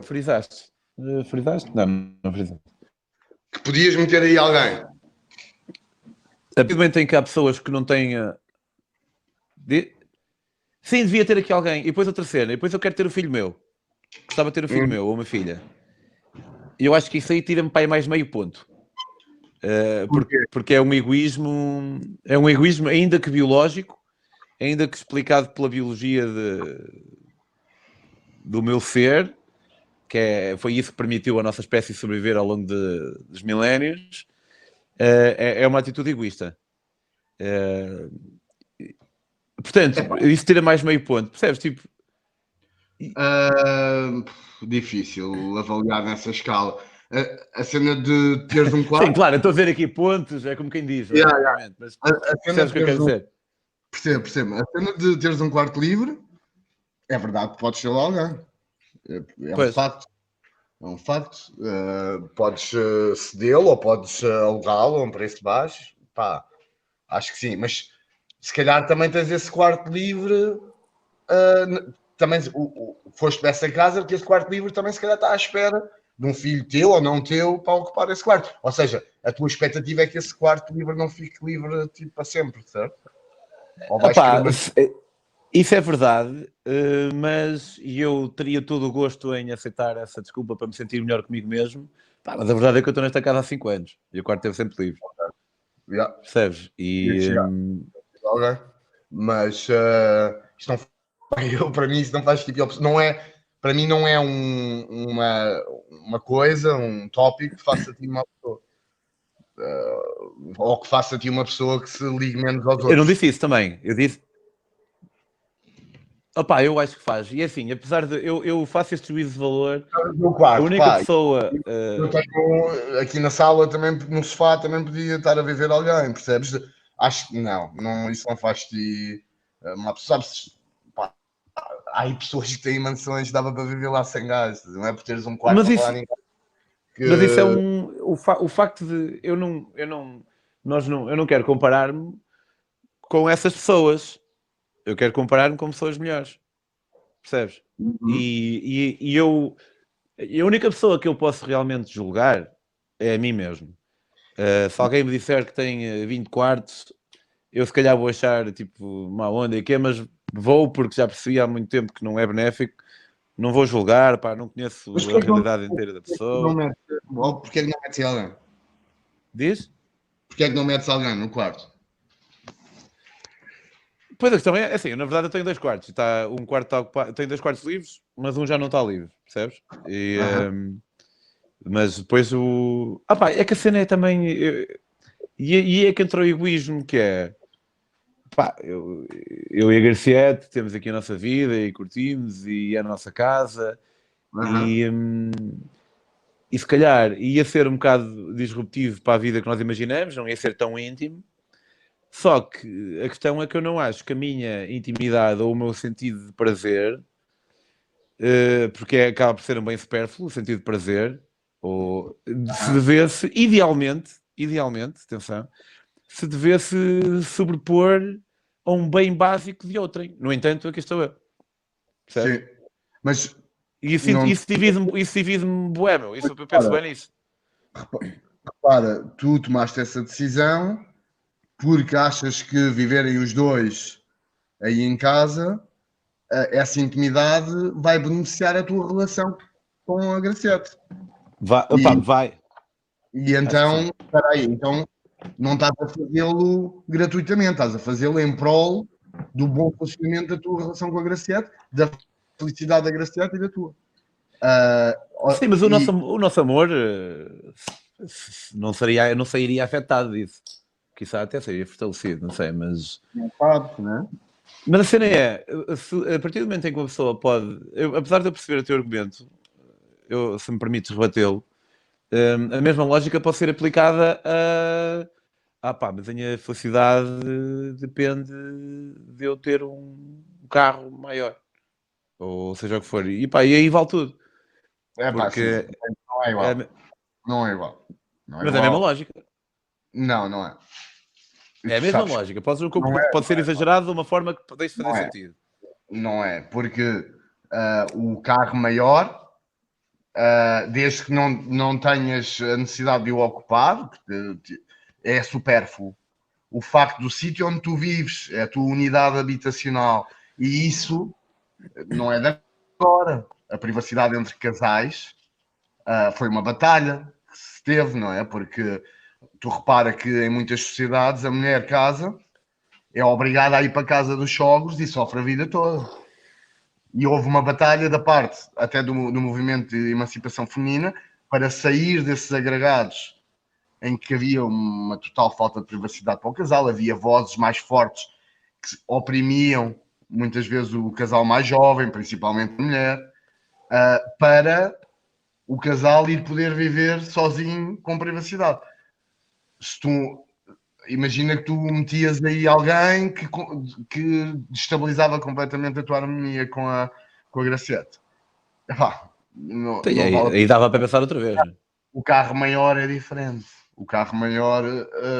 frisaste? Frisaste? Não frisaste. Que podias meter aí alguém. A partir do momento em que há pessoas que não têm... Sim, devia ter aqui alguém. E depois outra cena. E depois eu quero ter o filho meu. Gostava de ter um filho meu ou uma filha. E eu acho que isso aí tira-me para aí mais meio ponto. Porque é um egoísmo ainda que biológico, ainda que explicado pela biologia do meu ser, que foi isso que permitiu a nossa espécie sobreviver ao longo dos milénios. É uma atitude egoísta. Portanto, isso tira mais meio ponto, percebes? Tipo, Difícil avaliar nessa escala. A cena de teres um quarto. sim, claro, eu estou a ver aqui pontos, é como quem diz, Yeah, obviamente, mas a cena percebes o de que eu teres quero dizer? Percebo. A cena de teres um quarto livre, é verdade que podes ser lá alguém. É um Pois. facto. É um facto. Podes cedê-lo ou podes alugá-lo a um preço baixo. Pá, acho que sim. Mas se calhar também tens esse quarto livre. Também foste para essa casa porque esse quarto livre também se calhar está à espera de um filho teu ou não teu para ocupar esse quarto. Ou seja, a tua expectativa é que esse quarto livre não fique livre tipo, para sempre, certo? Ou vais Epá, querer isso é verdade, mas eu teria todo o gosto em aceitar essa desculpa para me sentir melhor comigo mesmo. Pá, mas a verdade é que eu estou nesta casa há 5 anos e o quarto esteve sempre livre, yeah, percebes? okay. Mas isto não para mim isso não faz tipo não é para mim não é uma coisa, um tópico que faça de uma pessoa ou que faça de uma pessoa que se ligue menos aos Eu não outros. disse isso também, eu disse. Opá, eu acho que faz. E assim, apesar de eu faço este juízo de valor, No a quarto, única pá, pessoa. eu tenho aqui na sala também, no sofá, também podia estar a viver alguém, percebes? Acho que não, isso não faz de uma pessoa, sabes? Pá, há aí pessoas que têm mansões, dava para viver lá sem gás, não é por teres um quarto Mas para falar isso, ninguém. mas isso é Que, o facto de eu não quero comparar-me com essas pessoas. Eu quero comparar-me com pessoas melhores, percebes? E a única pessoa que eu posso realmente julgar é a mim mesmo. Se alguém me disser que tem 20 quartos, eu se calhar vou achar tipo má onda e quê, mas vou porque já percebi há muito tempo que não é benéfico. Não vou julgar, pá, não conheço mas a realidade inteira da pessoa. porquê é que não metes alguém? Diz? Porquê é que não metes alguém no quarto? Pois a questão é assim, na verdade eu tenho 2 quartos. Está, um quarto está ocupado, tenho 2 quartos livres, mas um já não está livre, percebes? Mas depois o. Ah pá, é que a cena é também. E é que entra o egoísmo, que é. Pá, eu e a Garciete temos aqui a nossa vida e curtimos e é a nossa casa e se calhar ia ser um bocado disruptivo para a vida que nós imaginamos, não ia ser tão íntimo. Só que a questão é que eu não acho que a minha intimidade ou o meu sentido de prazer, porque acaba por ser um bem supérfluo, o sentido de prazer, ou se devesse, idealmente, atenção, se devesse sobrepor a um bem básico de outrem. No entanto, aqui estou eu. Percebes? Sim, mas E isso, não isso divide-me bué, meu. Isso, eu penso repara, bem nisso. repara, tu tomaste essa decisão porque achas que viverem os dois aí em casa, essa intimidade vai beneficiar a tua relação com a Graciete. Vai, E, opa, vai. e Acho que sim. então, espera aí, então não estás a fazê-lo gratuitamente, estás a fazê-lo em prol do bom funcionamento da tua relação com a Graciete, da felicidade da Graciete e da tua. Sim, mas E o nosso amor não sairia afetado disso. Quizá até seria fortalecido, não sei, mas. não sabes, né? Mas a cena é, a partir do momento em que uma pessoa pode. Apesar de eu perceber o teu argumento, se me permites rebatê-lo, a mesma lógica pode ser aplicada a. Ah pá, mas a minha felicidade depende de eu ter um carro maior. Ou seja o que for. E pá, e aí vale tudo. É pá, sim, Porque. não é É, igual. Não é igual. Não é mas é a mesma igual. lógica. Não, não é. E É a tu mesma sabes que lógica. não é, Pode ser exagerado de uma forma que deixe de fazer não é, sentido. não é. Porque o carro maior, desde que não tenhas a necessidade de o ocupar, é supérfluo. O facto do sítio onde tu vives, é a tua unidade habitacional E isso não é de agora. A privacidade entre casais foi uma batalha que se teve, não é? Porque tu repara que em muitas sociedades a mulher casa, é obrigada a ir para a casa dos sogros e sofre a vida toda. E houve uma batalha da parte até do movimento de emancipação feminina para sair desses agregados em que havia uma total falta de privacidade para o casal, havia vozes mais fortes que oprimiam muitas vezes o casal mais jovem, principalmente a mulher, para o casal ir poder viver sozinho com privacidade. Se tu imagina que tu metias aí alguém que destabilizava completamente a tua harmonia com a Graciete. Não, Sim, não vale a aí pena. dava para pensar outra vez. O carro maior é diferente. O carro maior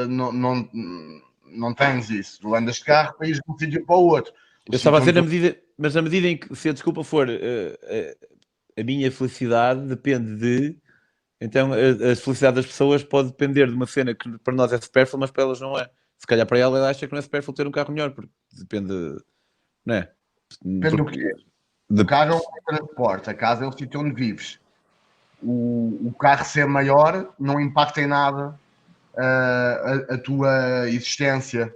não tens isso. Tu andas de carro para ir de um sítio para o outro. Eu estava a dizer mas na medida em que, se a desculpa for a minha felicidade, depende de. Então, a felicidade das pessoas pode depender de uma cena que para nós é supérflua, mas para elas não é. Se calhar para ela acha que não é supérfluo ter um carro melhor, porque depende, não é? Depende do que é. O carro é um transporte, a casa é o sítio onde vives. O carro ser maior não impacta em nada a tua existência.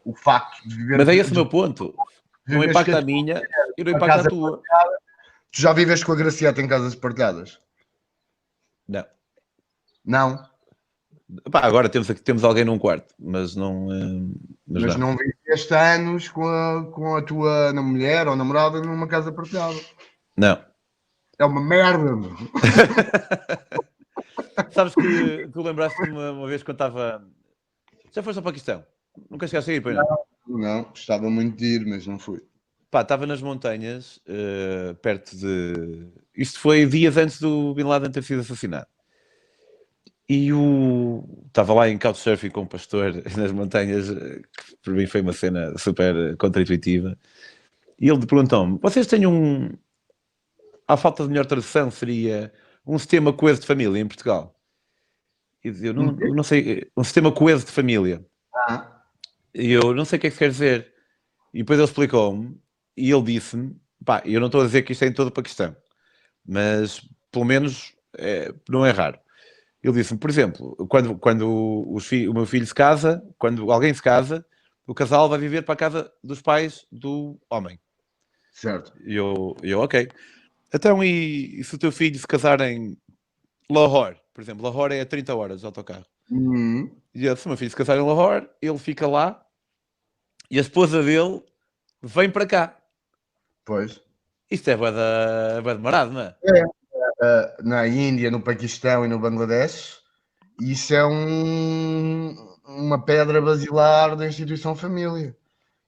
O facto de viver. Mas é esse o meu ponto. Não impacta a minha e não impacta a tua. Partilhada. Tu já vives com a Gracieta em casas partilhadas? Não. Não. Pá, agora temos alguém num quarto, mas não. Mas não viveste anos com a tua mulher ou namorada numa casa partilhada. Não. É uma merda. Sabes que tu lembraste-me uma vez quando estava. Já foste ao Paquistão? Nunca chegaste a ir, pois não? Não, gostava muito de ir, mas não fui. Pá, estava nas montanhas, perto de. Isto foi dias antes do Bin Laden ter sido assassinado. E estava lá em Couchsurfing com um pastor nas montanhas, que para mim foi uma cena super contra-intuitiva. E ele perguntou-me: vocês têm à falta de melhor tradução, seria um sistema coeso de família em Portugal? E eu não sei, um sistema coeso de família. E eu não sei o que é que isso quer dizer. E depois ele explicou-me e ele disse-me: pá, eu não estou a dizer que isto é em todo o Paquistão, mas pelo menos não é raro. Ele disse-me, por exemplo, quando o meu filho se casa, quando alguém se casa, o casal vai viver para a casa dos pais do homem. Certo. E eu ok. Então, e se o teu filho se casar em Lahore, por exemplo, Lahore é 30 horas de autocarro. E se o meu filho se casar em Lahore, ele fica lá e a esposa dele vem para cá. Pois. Isto é bué demorado, não é? Na Índia, no Paquistão e no Bangladesh, isso é uma pedra basilar da instituição família.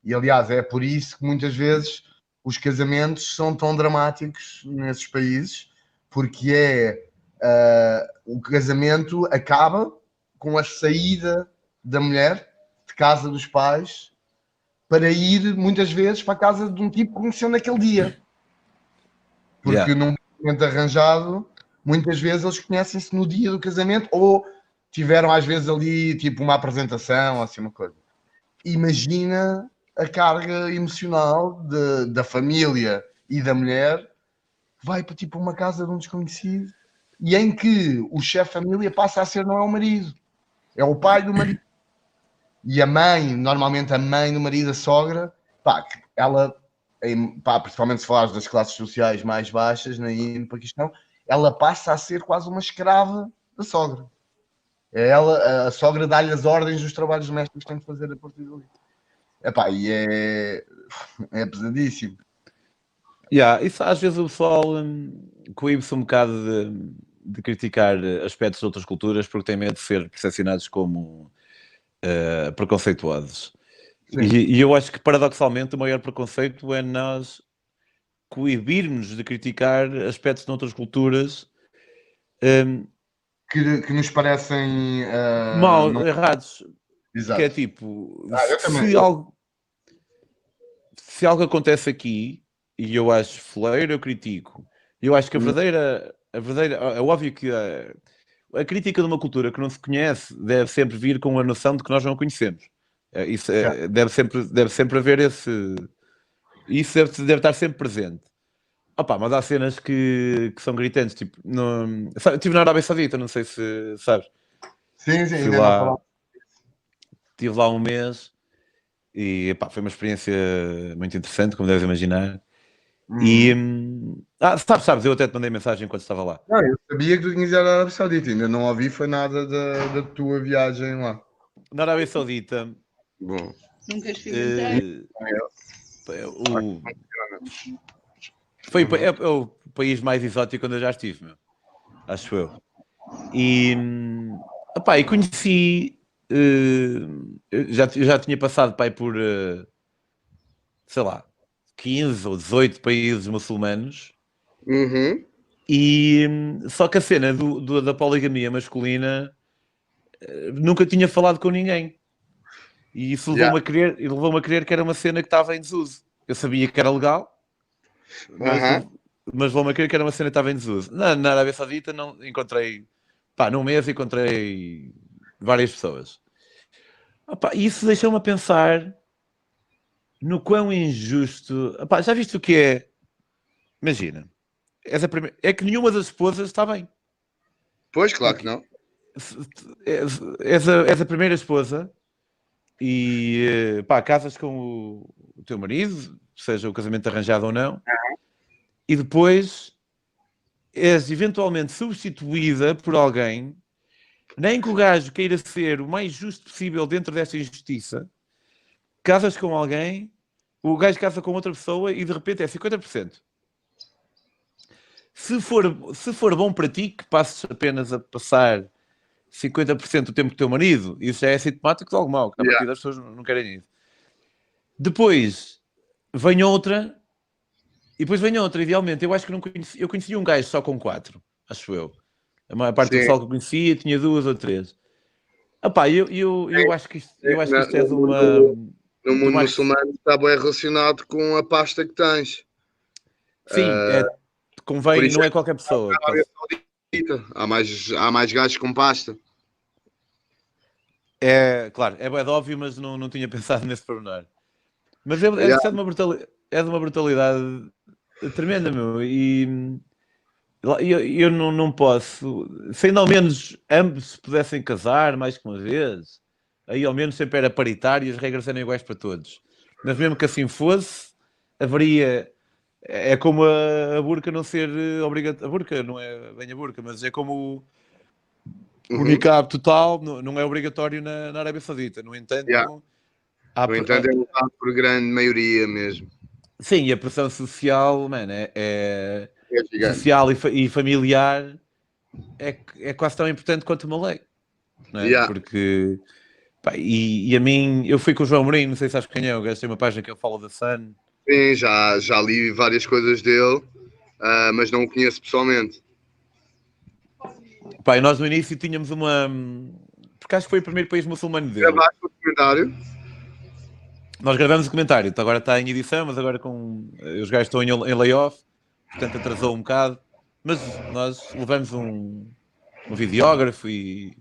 E, aliás, é por isso que muitas vezes os casamentos são tão dramáticos nesses países, porque o casamento acaba com a saída da mulher de casa dos pais para ir, muitas vezes, para a casa de um tipo que conheceu naquele dia. Porque num casamento arranjado, muitas vezes eles conhecem-se no dia do casamento ou tiveram às vezes ali tipo uma apresentação, assim uma coisa. Imagina a carga emocional da família e da mulher, vai para tipo uma casa de um desconhecido e em que o chefe de família passa a ser não é o marido, é o pai do marido. E a mãe, normalmente a mãe do marido, a sogra, pá, ela, principalmente se falares das classes sociais mais baixas na Índia, no Paquistão, ela passa a ser quase uma escrava da sogra. A sogra dá-lhe as ordens dos trabalhos domésticos que tem de fazer a partir dali. Epá, e é pesadíssimo. Isso, às vezes o pessoal coíbe-se um bocado de criticar aspectos de outras culturas porque tem medo de ser percepcionados como preconceituosos. E eu acho que, paradoxalmente, o maior preconceito é nós coibirmos de criticar aspectos de outras culturas que nos parecem errados. Exato. Que é tipo, se algo acontece aqui e eu acho fleiro, eu critico. Eu acho que a verdadeira é óbvio que a crítica de uma cultura que não se conhece deve sempre vir com a noção de que nós não a conhecemos. Deve sempre haver isso deve estar sempre presente. Opa, mas há cenas que são gritantes, tipo, estive na Arábia Saudita, não sei se sabes. Sim, Fui ainda não lá, falamos. estive lá um mês e epá, foi uma experiência muito interessante, como deves imaginar. E sabes, eu até te mandei mensagem enquanto estava lá. Não, eu sabia que tu tinhas ido à Arábia Saudita, ainda não ouvi foi nada da tua viagem lá. Na Arábia Saudita, Bom, Nunca experimentei. o, é o país mais exótico onde eu já estive, meu, acho eu. E, epá, e conheci, já tinha passado pai, por, sei lá, 15 ou 18 países muçulmanos. E só que a cena da poligamia masculina nunca tinha falado com ninguém. E isso levou-me a crer que era uma cena que estava em desuso. Eu sabia que era legal, mas levou-me a crer que era uma cena que estava em desuso. Na Arábia Saudita não encontrei, pá, num mês encontrei várias pessoas. Opa, e isso deixou-me a pensar no quão injusto. Opa, já viste o que é? Imagina, é que nenhuma das esposas está bem. Pois, claro Porque que não. és a primeira esposa e pá, casas com o teu marido, seja o casamento arranjado ou não, e depois és eventualmente substituída por alguém, nem que o gajo queira ser o mais justo possível dentro desta injustiça, casas com alguém, o gajo casa com outra pessoa e de repente é 50%. Se for bom para ti, que passes apenas a passar 50% do tempo com o teu marido, isso já é sintomático de algo mau, que a partir das pessoas não querem isso. Depois vem outra, e depois vem outra, idealmente. Eu acho que eu conheci um gajo só com 4, acho eu. A maior parte do pessoal que eu conhecia tinha 2 ou 3. Epá, eu acho que isto é de uma... No mundo muçulmano está bem relacionado com a pasta que tens. Sim, convém, não é qualquer pessoa. Há mais gajos com pasta. É, claro, é bem óbvio, mas não tinha pensado nesse pormenor. Mas é de uma brutalidade tremenda, meu. E eu não posso. Se ainda ao menos ambos se pudessem casar mais que uma vez, aí ao menos sempre era paritário e as regras eram iguais para todos. Mas mesmo que assim fosse, haveria. É como a burca não ser obrigatória. A burca não é bem a burca, mas é como o niqab total, não é obrigatório na Arábia Saudita. No entanto, no entanto, é lutado por grande maioria mesmo. sim, e a pressão social, mano, social e familiar é quase tão importante quanto uma lei, não é? Porque, pá, e a mim, eu fui com o João Mourinho, não sei se sabes quem é, eu gastei uma página que ele fala da Sun. Sim, já li várias coisas dele, mas não o conheço pessoalmente. Pá, e nós no início tínhamos uma... Porque acho que foi o primeiro país muçulmano dele. Gravaste o documentário? Nós gravamos o comentário, agora está em edição, mas agora os gajos estão em layoff, portanto atrasou um bocado. Mas nós levamos um videógrafo e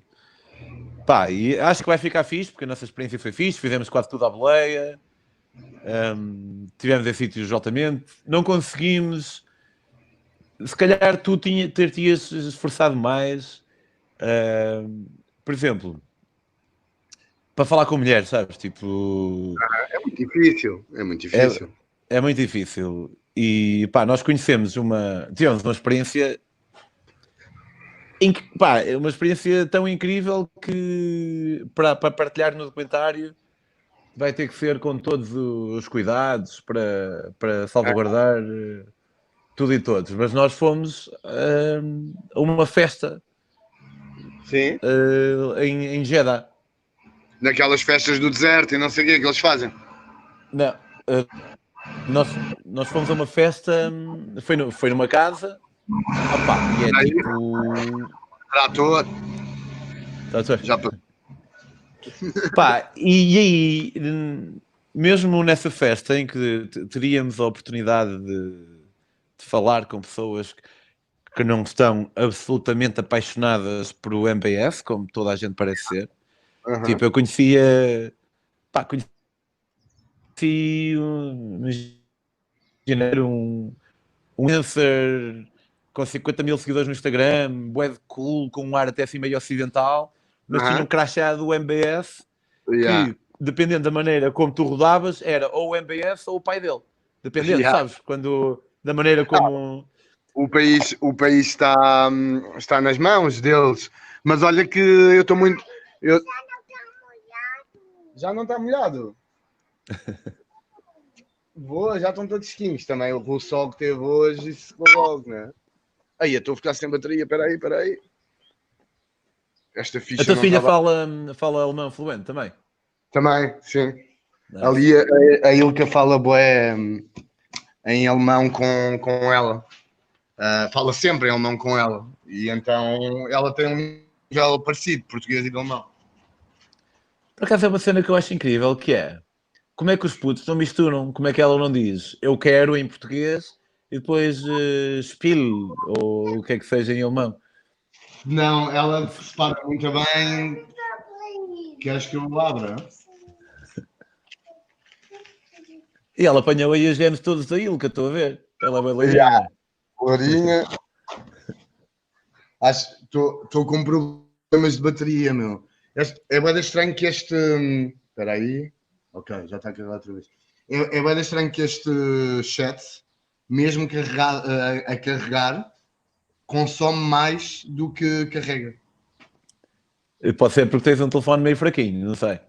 acho que vai ficar fixe, porque a nossa experiência foi fixe, fizemos quase tudo à boleia, tivemos em sítios altamente, não conseguimos, se calhar tu ter-te-ias esforçado mais, por exemplo, para falar com mulheres, sabes? Tipo... É muito difícil, é muito difícil. É muito difícil. E nós tivemos uma experiência uma experiência tão incrível que para partilhar no documentário vai ter que ser com todos os cuidados para salvaguardar tudo e todos. Mas nós fomos a uma festa. Sim. Em Jeddah. Naquelas festas do deserto e não sei o que é que eles fazem. Não. Nós fomos a uma festa, foi numa casa. E é tipo... Trator. Já e aí, mesmo nessa festa em que teríamos a oportunidade de falar com pessoas que não estão absolutamente apaixonadas por o MBS, como toda a gente parece ser. Tipo, eu conheci imagina, um influencer com 50 mil seguidores no Instagram, bué de cool, com um ar até assim meio ocidental, mas tinha um crachá do MBS Yeah. que, dependendo da maneira como tu rodavas, era ou o MBS ou o pai dele. Dependendo, Yeah. sabes? Da maneira como... O país está nas mãos deles. Mas olha que eu estou muito. Já não está molhado. Já estão todos esquinhos também. O sol que teve hoje, isso ficou logo, né? Aí, eu estou a ficar sem bateria. Espera aí. Esta ficha A tua não filha estava. fala alemão fluente também? Também, sim. Nice. Ali a Ilka fala bué em alemão com ela. Fala sempre em alemão com ela. E então ela tem um nível parecido, português e alemão. Por acaso é uma cena que eu acho incrível, que é como é que os putos não misturam, como é que ela não diz eu quero em português e depois spiel, ou o que é que seja em alemão. Não, ela separa muito bem. Queres que eu abra? E ela apanhou aí os genes todos da Ilka, estou a ver. Ela é bem loirinha. Yeah. Lourinha. Estou com problemas de bateria, meu. É bem estranho que este. Espera aí. Ok, já está a carregar outra vez. É bem estranho que este chat, mesmo a carregar, consome mais do que carrega. Pode ser porque tens um telefone meio fraquinho, não sei.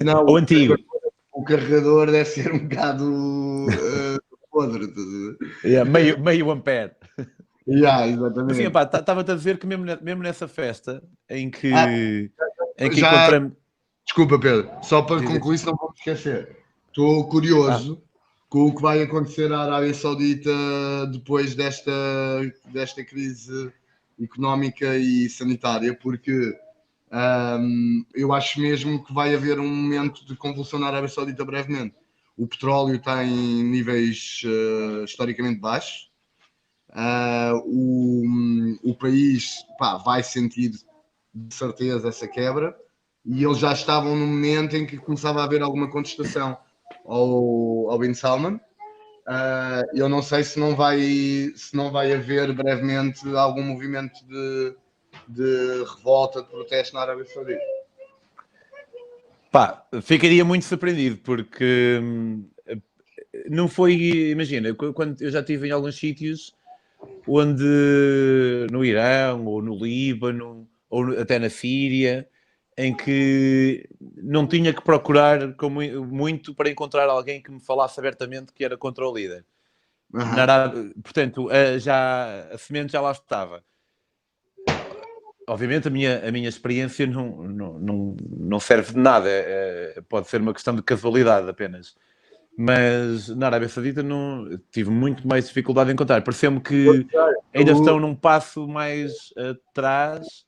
Não, Ou antigo. O carregador deve ser um bocado podre. Yeah, meio ampere. Yeah, Mas sim, exatamente. estava-te a dizer que mesmo nessa festa em que Já, encontramos... desculpa, Pedro, só para concluir, se não vou me esquecer. Estou curioso com o que vai acontecer à Arábia Saudita depois desta crise económica e sanitária, porque eu acho mesmo que vai haver um momento de convulsão na Arábia Saudita brevemente. O petróleo está em níveis historicamente baixos. O país vai sentir de certeza essa quebra e eles já estavam no momento em que começava a haver alguma contestação ao Bin Salman. Eu não sei se não vai haver brevemente algum movimento de revolta, de protesto na Arábia Saudita. Ficaria muito surpreendido porque não foi, imagina, quando eu já estive em alguns sítios onde no Irão ou no Líbano ou até na Síria, em que não tinha que procurar muito para encontrar alguém que me falasse abertamente que era contra o líder. Portanto, a semente já lá estava. Obviamente a minha experiência não serve de nada, pode ser uma questão de casualidade apenas. Mas na Arábia Saudita tive muito mais dificuldade em encontrar. Pareceu-me que ainda estão num passo mais atrás.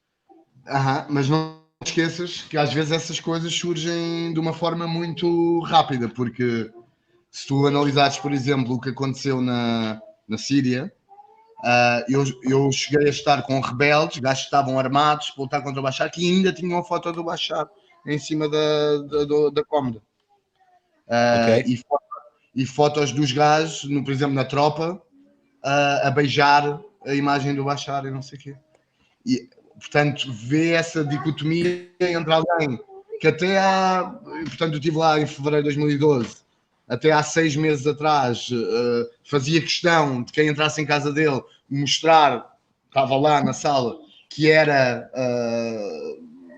Mas não esqueças que às vezes essas coisas surgem de uma forma muito rápida, porque se tu analisares, por exemplo, o que aconteceu na Síria, eu cheguei a estar com rebeldes, gajos que estavam armados para lutar contra o Bashar, que ainda tinham a foto do Bashar em cima da cómoda. Okay. E fotos dos gajos, por exemplo, na tropa, a beijar a imagem do Bashar e não sei o quê. E, portanto, vê essa dicotomia entre alguém que até portanto, eu estive lá em fevereiro de 2012, até há 6 meses atrás, fazia questão de quem entrasse em casa dele mostrar, estava lá na sala, que era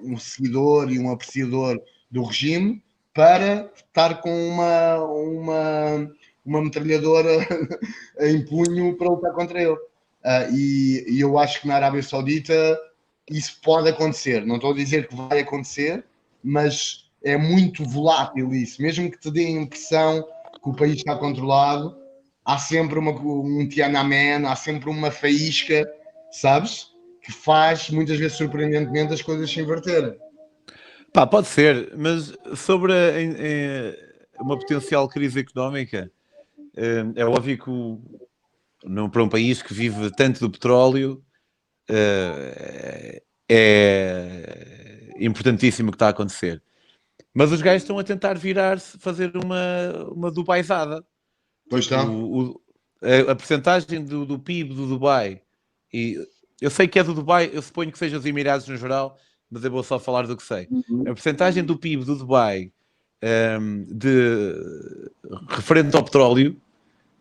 um seguidor e um apreciador do regime, para estar com uma metralhadora em punho para lutar contra ele. E eu acho que na Arábia Saudita isso pode acontecer. Não estou a dizer que vai acontecer, mas é muito volátil isso. Mesmo que te dê a impressão que o país está controlado, há sempre um Tiananmen, há sempre uma faísca, sabes? Que faz, muitas vezes, surpreendentemente, as coisas se inverterem. Pode ser, mas sobre uma potencial crise económica, é óbvio que para um país que vive tanto do petróleo, é importantíssimo o que está a acontecer. Mas os gajos estão a tentar virar-se, fazer uma dubaizada. Pois estão. a percentagem do PIB do Dubai, e eu sei que é do Dubai, eu suponho que seja os Emirados no geral, mas eu vou só falar do que sei. A percentagem do PIB do Dubai referente ao petróleo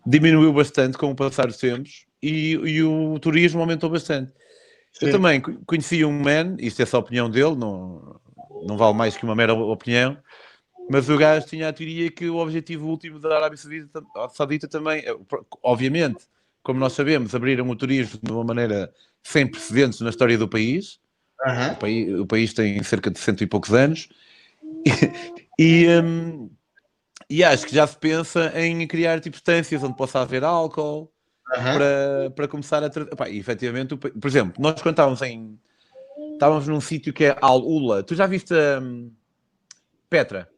diminuiu bastante com o passar dos tempos e o turismo aumentou bastante. Sim. Eu também conheci um man, isto é só a opinião dele, não vale mais que uma mera opinião, mas o gajo tinha a teoria que o objetivo último da Arábia Saudita também, obviamente, como nós sabemos, abriram o turismo de uma maneira sem precedentes na história do país. O país tem cerca de 100 e poucos anos. E acho que já se pensa em criar tipo estâncias onde possa haver álcool para começar a... E, efetivamente, por exemplo, nós quando estávamos num sítio que é Al-Ula. Tu já viste Petra?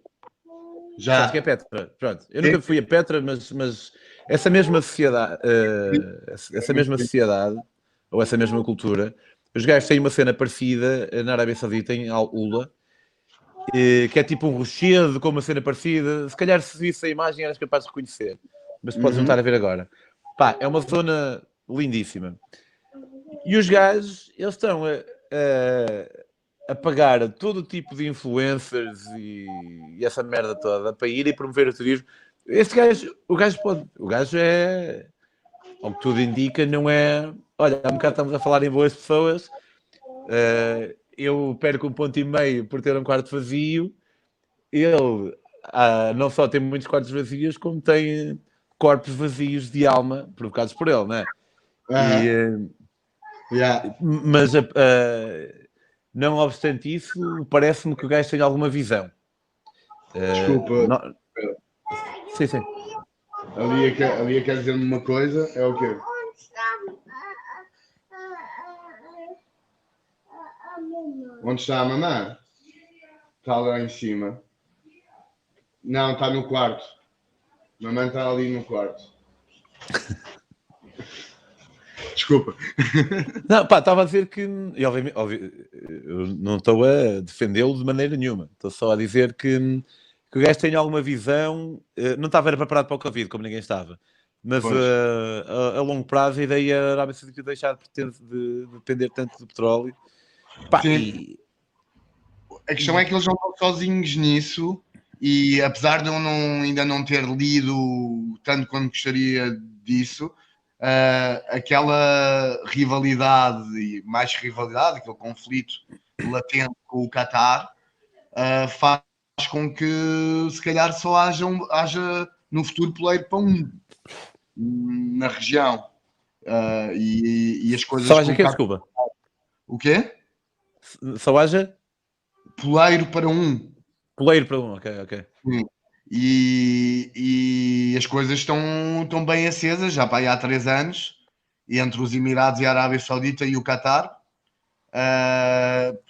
Já. Sabes que é Petra? Pronto. Eu nunca fui a Petra, mas essa mesma sociedade, ou essa mesma cultura, os gajos têm uma cena parecida na Arábia Saudita, em Al-Ula, que é tipo um rochedo com uma cena parecida. Se calhar se visse a imagem eras capaz de reconhecer, mas podes não estar a ver agora. Pá, é uma zona lindíssima. E os gajos, eles estão a pagar a todo tipo de influencers e essa merda toda para ir e promover o turismo. Este gajo, o gajo é, ao que tudo indica, não é. Olha, há um bocado estamos a falar em boas pessoas. Eu perco 1,5 ponto por ter um quarto vazio. Ele não só tem muitos quartos vazios, como tem corpos vazios de alma provocados por ele, não é? Mas não obstante isso, parece-me que o gajo tem alguma visão. Desculpa. Sim, sim. Ali quer dizer-me uma coisa, é o quê? Onde está a mamãe? Está lá em cima. Não, está no quarto. Mamãe está ali no quarto. Desculpa. Não, pá, estava a dizer que, e obviamente, eu não estou a defendê-lo de maneira nenhuma. Estou só a dizer que o gajo tem alguma visão. Não estava preparado para o Covid, como ninguém estava. Mas a longo prazo a ideia era a Arábia Saudita deixar de depender tanto do petróleo. Pá, a questão é que eles não estão sozinhos nisso e apesar de eu ainda não ter lido tanto quanto gostaria disso, aquela rivalidade, e mais rivalidade, aquele conflito latente com o Qatar, faz com que se calhar só haja no futuro poleiro para na região. E as coisas... Só haja quê? Desculpa. O quê? Só haja? Poleiro para um. Poleiro para um, ok. Sim. E as coisas estão bem acesas, já há 3 anos, entre os Emirados e a Arábia Saudita e o Qatar,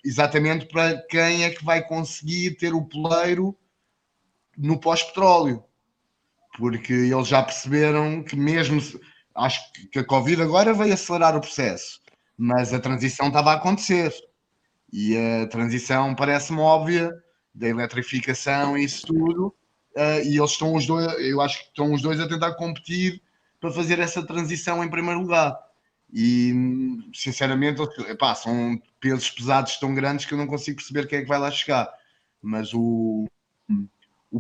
exatamente para quem é que vai conseguir ter o poleiro no pós-petróleo. Porque eles já perceberam que acho que a Covid agora veio acelerar o processo, mas a transição estava a acontecer. E a transição parece-me óbvia, da eletrificação e isso tudo, e eles estão os dois, eu acho que estão os dois a tentar competir para fazer essa transição em primeiro lugar. E sinceramente, são pesos pesados tão grandes que eu não consigo perceber quem é que vai lá chegar. Mas o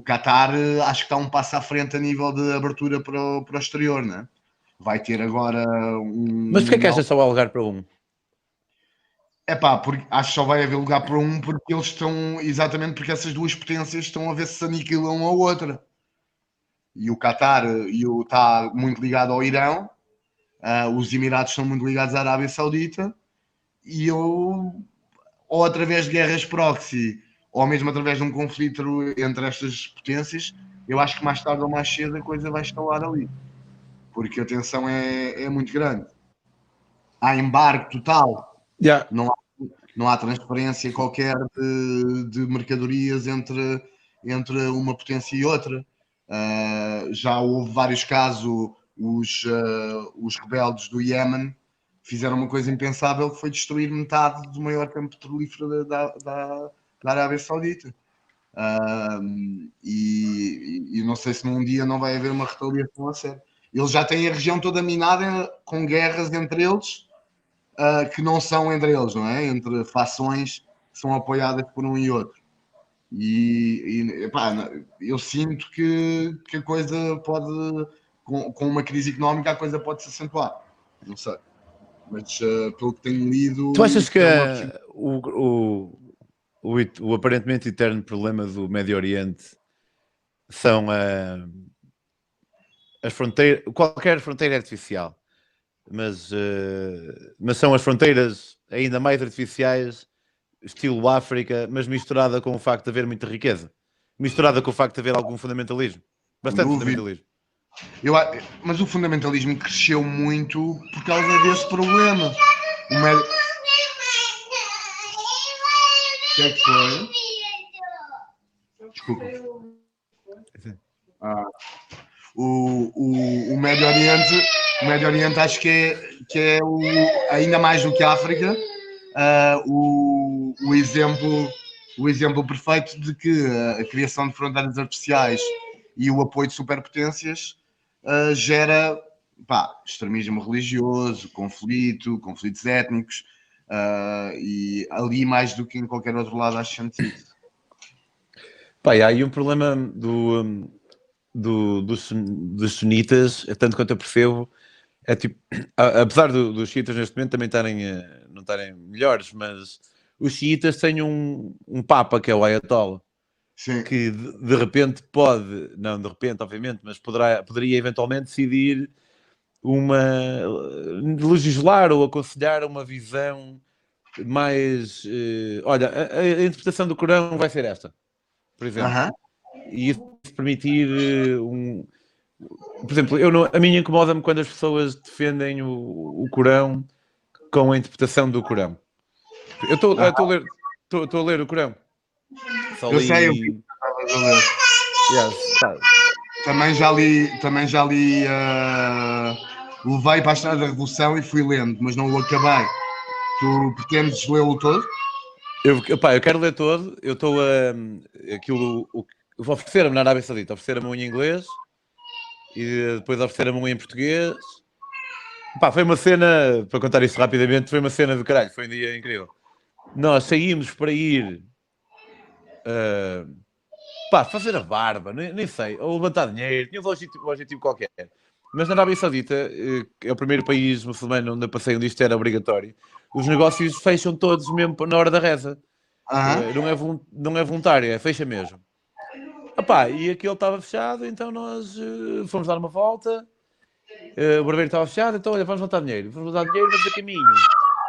Qatar acho que está um passo à frente a nível de abertura para o exterior, né? Vai ter agora Mas porquê é que achas só há lugar para um? Porque acho que só vai haver lugar para um porque eles estão, exatamente porque essas duas potências estão a ver se aniquilam uma a outra. E o Qatar está muito ligado ao Irão, os Emirados estão muito ligados à Arábia Saudita, e ou através de guerras proxy, ou mesmo através de um conflito entre estas potências, eu acho que mais tarde ou mais cedo a coisa vai estalar ali. Porque a tensão é muito grande. Há embargo total. Yeah. Não há transferência qualquer de mercadorias entre uma potência e outra. Já houve vários casos, os rebeldes do Iémen fizeram uma coisa impensável, que foi destruir metade do maior campo petrolífero da Arábia Saudita. E não sei se num dia não vai haver uma retaliação a sério. eles já têm a região toda minada com guerras entre eles, que não são entre eles, não é? Entre fações que são apoiadas por um e outro. E epá, eu sinto que a coisa pode, com uma crise económica, a coisa pode se acentuar. Não sei. Mas pelo que tenho lido, Tu achas que é uma possibilidade. o aparentemente eterno problema do Médio Oriente são as fronteiras, qualquer fronteira artificial, mas são as fronteiras ainda mais artificiais, estilo África, mas misturada com o facto de haver muita riqueza, misturada com o facto de haver algum fundamentalismo, bastante Dúvida. fundamentalismo. Mas o fundamentalismo cresceu muito por causa desse problema. O que é que foi? Desculpa. O Médio Oriente acho que é ainda mais do que a África, o exemplo perfeito de que a criação de fronteiras artificiais e o apoio de superpotências gera extremismo religioso, conflitos étnicos, e ali mais do que em qualquer outro lado acho sentido. Pá, e há aí um problema dos sunitas, tanto quanto eu percebo, é tipo, apesar dos xiitas neste momento também não estarem melhores, mas os xiitas têm um papa que é o Ayatollah. Sim. Que de repente não de repente, obviamente, mas poderia eventualmente decidir legislar ou aconselhar uma visão mais olha, a interpretação do Corão vai ser esta, por exemplo. E isso permitir por exemplo, a mim incomoda-me quando as pessoas defendem o Corão com a interpretação do Corão. Eu estou a ler o Corão. Eu sei o que estavas a ler. Também já li levei para a Estrada da Revolução e fui lendo, mas não o acabei. Tu pretendes lê-lo todo? Eu quero ler todo. Eu estou vou oferecer-me na Arábia Saudita, oferecer-me um em inglês e depois oferecer-me um em português. Foi uma cena, para contar isso rapidamente, foi uma cena do caralho, foi um dia incrível. Nós saímos para ir fazer a barba, nem sei, ou levantar dinheiro, tinha um objetivo qualquer. Mas na Arábia Saudita, é o primeiro país muçulmano onde eu passei onde isto era obrigatório, os negócios fecham todos mesmo na hora da reza. Não é voluntário, fecha mesmo. E aquilo estava fechado, então nós fomos dar uma volta, o barbeiro estava fechado, então olha, vamos levantar dinheiro, mas a caminho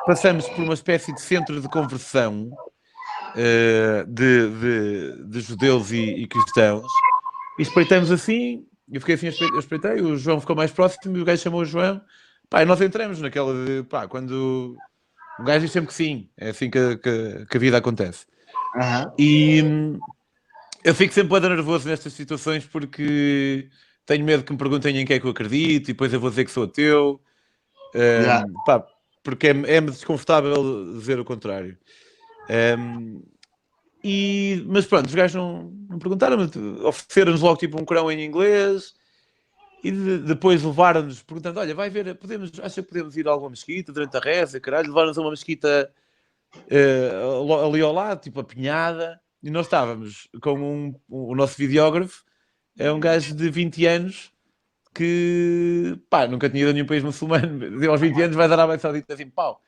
passamos por uma espécie de centro de conversão de judeus e cristãos, e espreitamos assim, eu fiquei assim, eu espreitei, o João ficou mais próximo e o gajo chamou o João, e nós entramos naquela de, quando o gajo diz sempre que sim, é assim que a vida acontece. E eu fico sempre bem nervoso nestas situações porque tenho medo que me perguntem em quem é que eu acredito e depois eu vou dizer que sou ateu, porque é-me desconfortável dizer o contrário. Mas pronto, os gajos não perguntaram, ofereceram-nos logo tipo um Corão em inglês e depois levaram-nos perguntando, olha, vai ver, acha que podemos ir a alguma mesquita durante a reza, caralho, levaram-nos a uma mesquita ali ao lado, tipo a Pinhada, e nós estávamos com o nosso videógrafo, é um gajo de 20 anos que nunca tinha ido a nenhum país muçulmano, aos 20 anos vai dar a Arábia Saudita assim, pau.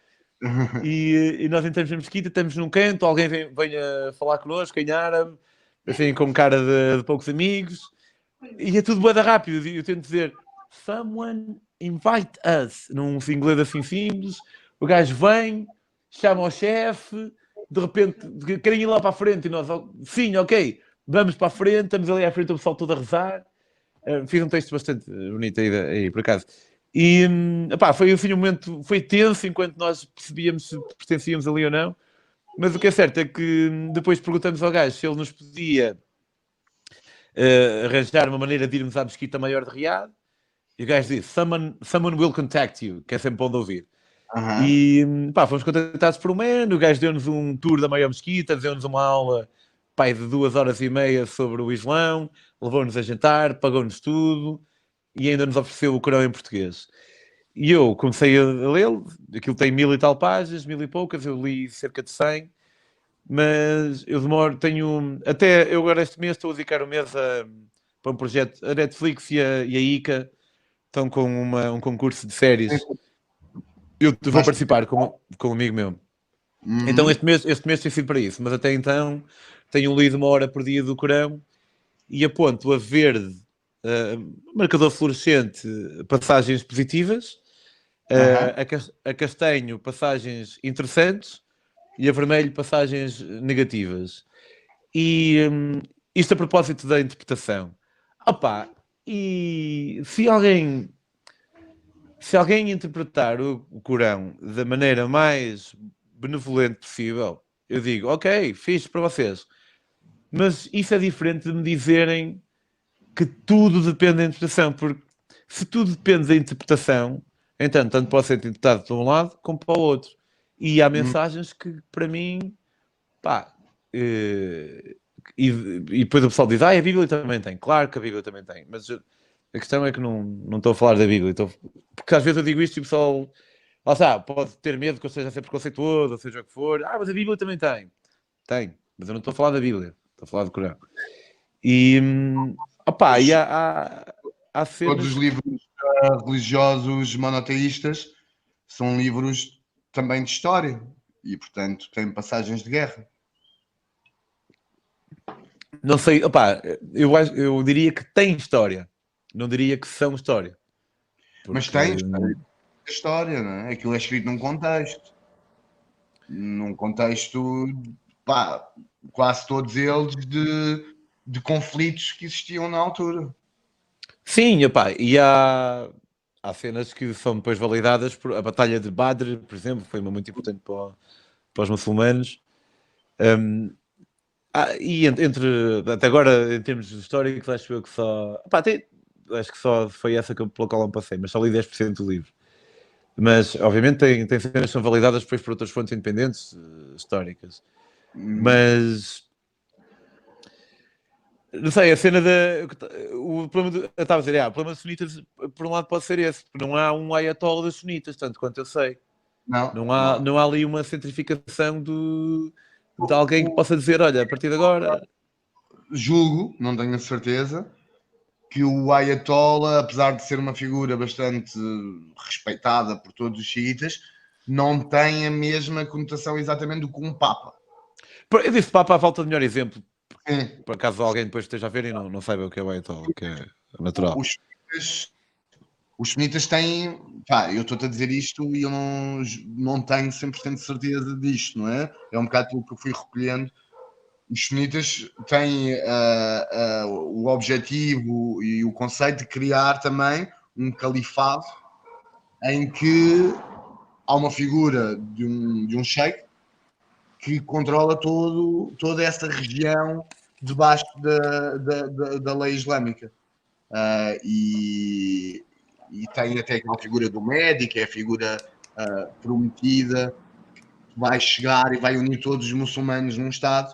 E nós entramos na mesquita, estamos num canto, alguém vem a falar connosco em árabe, assim com cara de poucos amigos, e é tudo bué rápido. E eu tento dizer someone invite us, num inglês assim simples. O gajo vem, chama ao chefe, de repente querem ir lá para a frente, e nós, sim, ok, vamos para a frente, estamos ali à frente, o pessoal todo a rezar. Fiz um texto bastante bonito aí por acaso. E foi assim um momento, foi tenso enquanto nós percebíamos se pertencíamos ali ou não, mas o que é certo é que depois perguntamos ao gajo se ele nos podia arranjar uma maneira de irmos à mesquita maior de Riad, e o gajo disse, someone will contact you, que é sempre bom de ouvir. E fomos contactados por um man, o gajo deu-nos um tour da maior mesquita, deu-nos uma aula de 2 horas e meia sobre o Islão, levou-nos a jantar, pagou-nos tudo. e ainda nos ofereceu o Corão em português. E eu comecei a lê-lo, aquilo tem 1000 e tal páginas, 1000 e poucas, eu li cerca de 100, mas eu demoro, até eu agora este mês estou a dedicar o mês para um projeto, a Netflix e a ICA estão com um concurso de séries, eu vou participar com um amigo meu. Então este mês tem sido para isso, mas até então tenho lido 1 hora por dia do Corão e aponto a verde, marcador fluorescente, passagens positivas, a castanho, passagens interessantes, e a vermelho, passagens negativas. E isto a propósito da interpretação. Opa, e se alguém interpretar o Corão da maneira mais benevolente possível, eu digo, ok, fixe para vocês. Mas isso é diferente de me dizerem que tudo depende da interpretação, porque se tudo depende da interpretação, então tanto pode ser interpretado de um lado como para o outro. E há mensagens que, para mim, pá, e depois o pessoal diz, a Bíblia também tem. Claro que a Bíblia também tem, mas a questão é que não estou a falar da Bíblia. Porque às vezes eu digo isto e o pessoal, pode ter medo que eu esteja a ser preconceituoso, ou seja o que for. Mas a Bíblia também tem. Tem, mas eu não estou a falar da Bíblia, estou a falar do Corão. E, e há cenas... Todos os livros religiosos monoteístas são livros também de história e, portanto, têm passagens de guerra. Não sei, eu diria que tem história, não diria que são história. Porque... Mas tem história, não é? Aquilo é escrito num contexto, quase todos eles de conflitos que existiam na altura. Sim, e há cenas que são depois validadas por a Batalha de Badr, por exemplo, foi uma muito importante para os muçulmanos. E até agora, em termos históricos, acho eu que só... acho que só foi essa pela qual eu passei, mas só li 10% do livro. Mas, obviamente, tem cenas que são validadas depois por outras fontes independentes, históricas. Mas... Não sei, a cena o problema eu estava a dizer, o problema dos sunitas, por um lado, pode ser esse, porque não há um ayatollah dos sunitas, tanto quanto eu sei. Não há ali uma centrificação de alguém que possa dizer, olha, a partir de agora... Julgo, não tenho a certeza, que o ayatollah, apesar de ser uma figura bastante respeitada por todos os xiitas, não tem a mesma conotação exatamente do que um papa. Eu disse papa à falta de melhor exemplo. Por acaso alguém depois esteja a ver e não saiba o que é o ayatollah, que é natural. Os sunitas têm... eu estou-te a dizer isto e eu não tenho 100% de certeza disto, não é? É um bocado pelo que eu fui recolhendo. Os sunitas têm o objetivo e o conceito de criar também um califado em que há uma figura de um sheik que controla toda essa região debaixo da lei islâmica. E tem até aquela figura do médico, é a figura prometida, que vai chegar e vai unir todos os muçulmanos num Estado.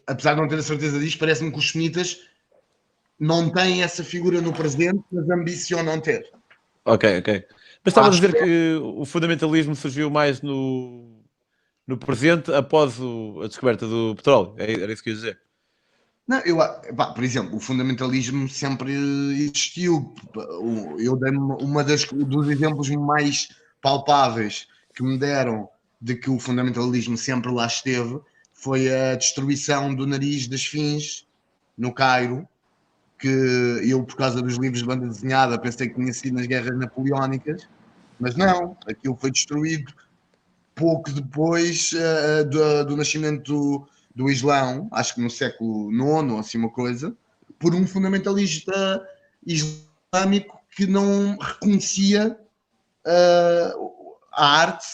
Apesar de não ter a certeza disto, parece-me que os sunitas não têm essa figura no presente, mas ambicionam ter. Ok. Mas estava a dizer que o fundamentalismo surgiu mais no presente após a descoberta do petróleo. Era isso que eu ia dizer. Não, por exemplo, o fundamentalismo sempre existiu. Eu dei-me dos exemplos mais palpáveis que me deram de que o fundamentalismo sempre lá esteve foi a destruição do nariz das Fins no Cairo, que eu, por causa dos livros de banda desenhada, pensei que tinha sido nas guerras napoleónicas, mas não, aquilo foi destruído pouco depois do nascimento do Islão, acho que no século IX, ou assim uma coisa, por um fundamentalista islâmico que não reconhecia a arte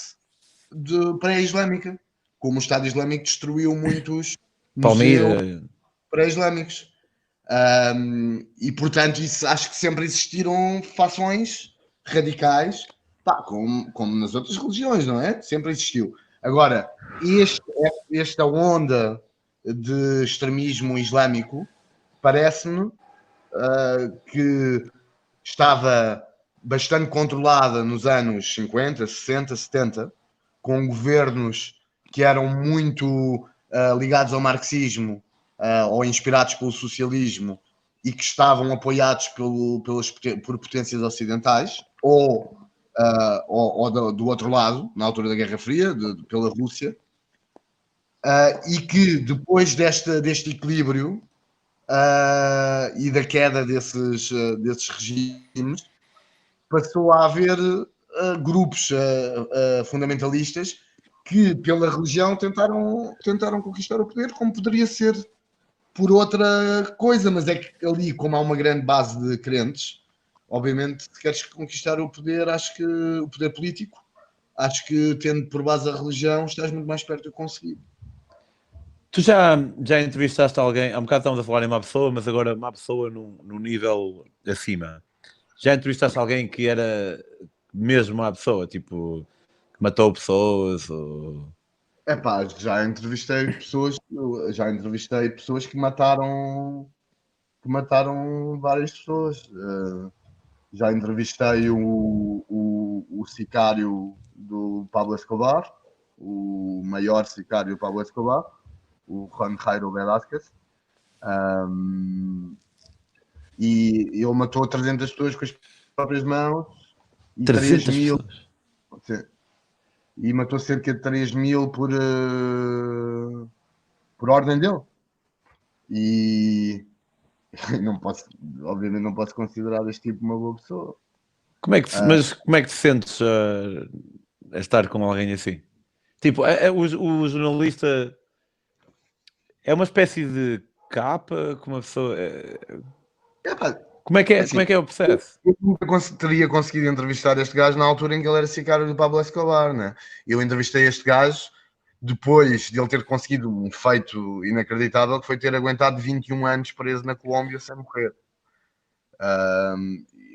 pré-islâmica, como o Estado Islâmico destruiu muitos museus pré-islâmicos. E portanto isso, acho que sempre existiram fações radicais, como nas outras religiões, não é? Sempre existiu. Agora, esta onda de extremismo islâmico parece-me que estava bastante controlada nos anos 50, 60, 70, com governos que eram muito ligados ao marxismo ou inspirados pelo socialismo e que estavam apoiados por potências ocidentais ou do outro lado, na altura da Guerra Fria, pela Rússia, e que depois deste equilíbrio e da queda desses regimes, passou a haver grupos fundamentalistas que, pela religião, tentaram conquistar o poder, como poderia ser por outra coisa, mas é que ali, como há uma grande base de crentes, obviamente, se queres conquistar o poder, acho que o poder político, acho que tendo por base a religião, estás muito mais perto de conseguir. Tu já entrevistaste alguém, há um bocado estamos a falar em uma pessoa, mas agora uma pessoa num nível acima. Já entrevistaste alguém que era mesmo uma pessoa, tipo, que matou pessoas? Ou... Epá, já entrevistei pessoas que mataram várias pessoas. Já entrevistei o sicário do Pablo Escobar, o maior sicário do Pablo Escobar, o Juan Jairo Velázquez, e ele matou 300 pessoas com as próprias mãos e 3 mil pessoas. E matou cerca de 3 mil por ordem dele. E não posso, obviamente não posso considerar este tipo uma boa pessoa. Mas como é que te sentes a estar com alguém assim? Tipo, o jornalista é uma espécie de capa que uma pessoa... Como é que é, assim, como é que é o processo? Eu nunca teria conseguido entrevistar este gajo na altura em que ele era sicário do Pablo Escobar, né? Eu entrevistei este gajo depois de ele ter conseguido um feito inacreditável, que foi ter aguentado 21 anos preso na Colômbia sem morrer.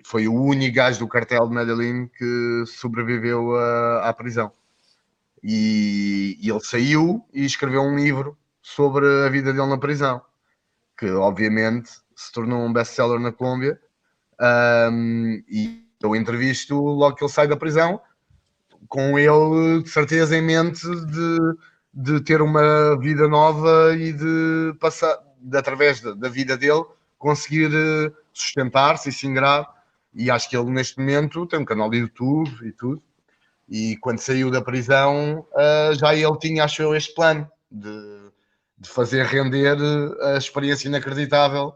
Foi o único gajo do cartel de Medellín que sobreviveu à prisão. E ele saiu e escreveu um livro sobre a vida dele na prisão, que obviamente se tornou um best-seller na Colômbia. E eu entrevisto logo que ele sai da prisão, com ele de certeza em mente de ter uma vida nova e de passar, através da vida dele, conseguir sustentar-se e se ingrar. E acho que ele neste momento tem um canal de YouTube e tudo. E quando saiu da prisão, já ele tinha, acho eu, este plano de fazer render a experiência inacreditável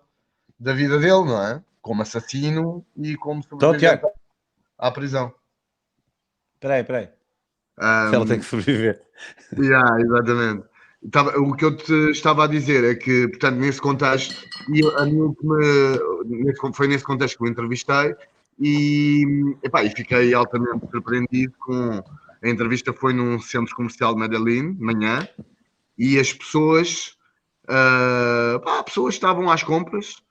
da vida dele, não é? Como assassino e como sobrevivente à prisão. Espera aí. Se ela tem que sobreviver. Exatamente. O que eu te estava a dizer é que, portanto, nesse contexto, foi nesse contexto que eu entrevistei e fiquei altamente surpreendido com... A entrevista foi num centro comercial de Medellín, de manhã, e as pessoas estavam às compras,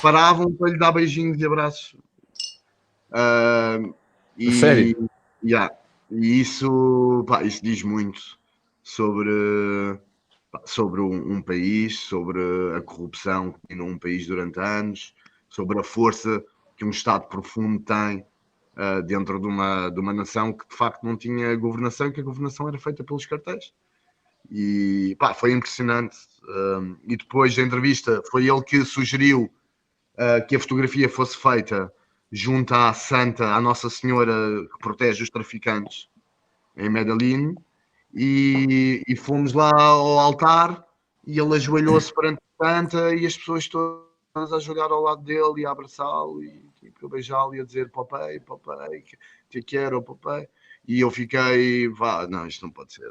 paravam para lhe dar beijinhos e abraços. Sério? E isso diz muito sobre um país, sobre a corrupção que tem num país durante anos, sobre a força que um Estado profundo tem dentro de uma nação que de facto não tinha governação, que a governação era feita pelos cartéis. E foi impressionante. E depois da entrevista foi ele que sugeriu que a fotografia fosse feita junto à Santa, à Nossa Senhora que protege os traficantes em Medellín, e fomos lá ao altar e ele ajoelhou-se perante a Santa e as pessoas todas a jogar ao lado dele e a abraçá-lo e a beijá-lo e a dizer papai, te quero, papai. E eu fiquei, não, isto não pode ser,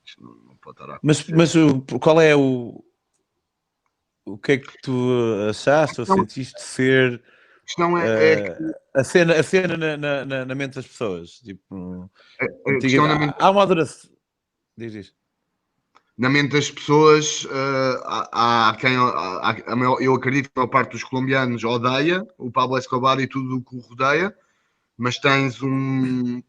isto não pode estar a acontecer. Mas qual é o que é que tu achaste ou sentiste ser a cena na mente das pessoas? Tipo, há uma adoração. Diz. Na mente das pessoas, eu acredito que a maior parte dos colombianos odeia o Pablo Escobar e tudo o que o rodeia, mas tens uma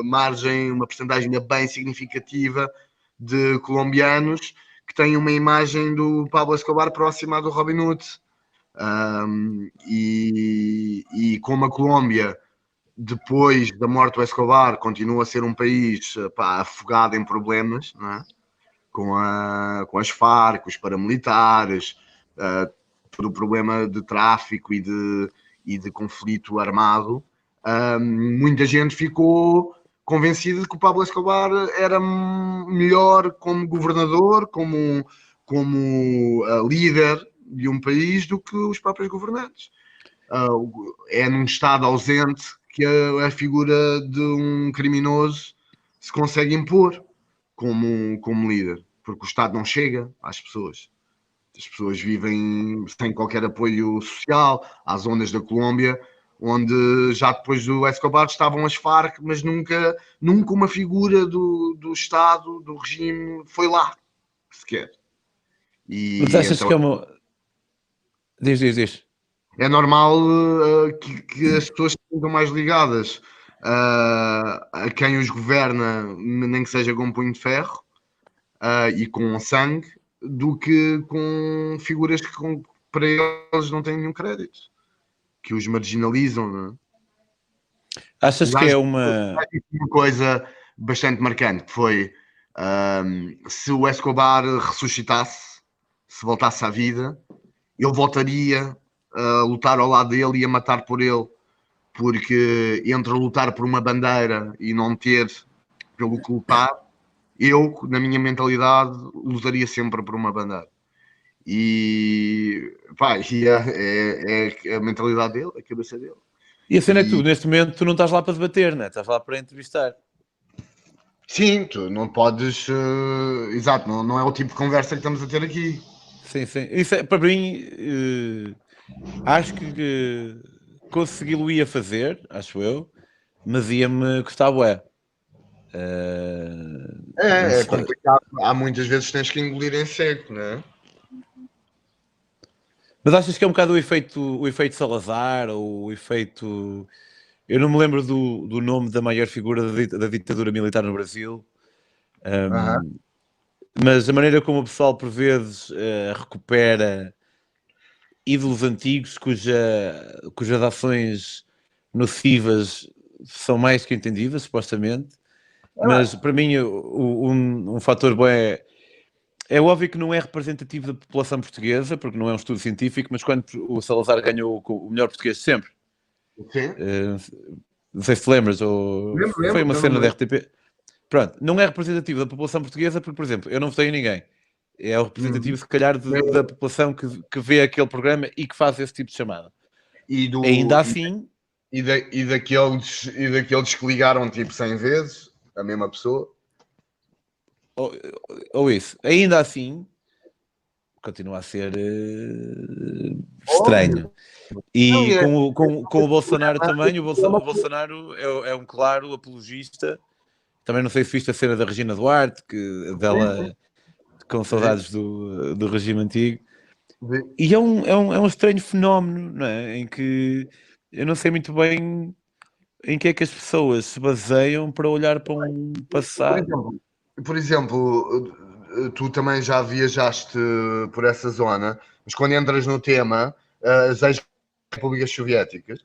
margem, uma percentagem bem significativa de colombianos que têm uma imagem do Pablo Escobar próxima à do Robin Hood, E como a Colômbia, depois da morte do Escobar, continua a ser um país afogado em problemas, não é? Com as Farc, os paramilitares, todo o problema de tráfico e de conflito armado, muita gente ficou convencida de que o Pablo Escobar era melhor como governador, como líder de um país do que os próprios governantes. É num Estado ausente que a figura de um criminoso se consegue impor como líder, porque o Estado não chega às pessoas. As pessoas vivem sem qualquer apoio social. Há zonas da Colômbia onde já depois do Escobar estavam as Farc, mas nunca uma figura do Estado, do regime, foi lá, sequer. Mas E achas então que é uma... Diz. é normal que as pessoas estejam mais ligadas a quem os governa, nem que seja com um punho de ferro e com sangue, do que com figuras que para eles não têm nenhum crédito, que os marginalizam, não é? Achas que é uma... Uma coisa bastante marcante, que foi se o Escobar ressuscitasse, se voltasse à vida, ele voltaria a lutar ao lado dele e a matar por ele, porque entre lutar por uma bandeira e não ter pelo que lutar, eu, na minha mentalidade, lutaria sempre por uma bandeira. E é a mentalidade dele, a cabeça dele. E a cena é que tu, neste momento, tu não estás lá para debater, né? Estás lá para entrevistar. Sim, tu não podes. Exato, não é o tipo de conversa que estamos a ter aqui. Sim. Isso é, para mim, acho que consegui-lo ia fazer, acho eu, mas ia-me custar bué. É complicado. Há muitas vezes que tens que engolir em seco, não é? Mas achas que é um bocado o efeito Salazar, ou o efeito... Eu não me lembro do nome da maior figura da ditadura militar no Brasil, mas a maneira como o pessoal, por vezes, recupera ídolos antigos cujas ações nocivas são mais que entendidas, supostamente. Mas, para mim, um fator bom é óbvio que não é representativo da população portuguesa, porque não é um estudo científico, mas quando o Salazar ganhou o melhor português de sempre, não sei se te lembras, ou foi uma cena da RTP. Pronto, não é representativo da população portuguesa, porque, por exemplo, eu não votei em ninguém. É o representativo, se calhar, da população que vê aquele programa e que faz esse tipo de chamada. Ainda assim... E daqueles que ligaram tipo 100 vezes, a mesma pessoa. Ou isso. Ainda assim, continua a ser estranho. E com o Bolsonaro também, o Bolsonaro é um claro apologista. Também não sei se viste a cena da Regina Duarte, que dela com saudades do regime antigo. E é um estranho fenómeno, não é? Em que eu não sei muito bem em que é que as pessoas se baseiam para olhar para um passado. Por exemplo, tu também já viajaste por essa zona, mas quando entras no tema, as ex-repúblicas soviéticas,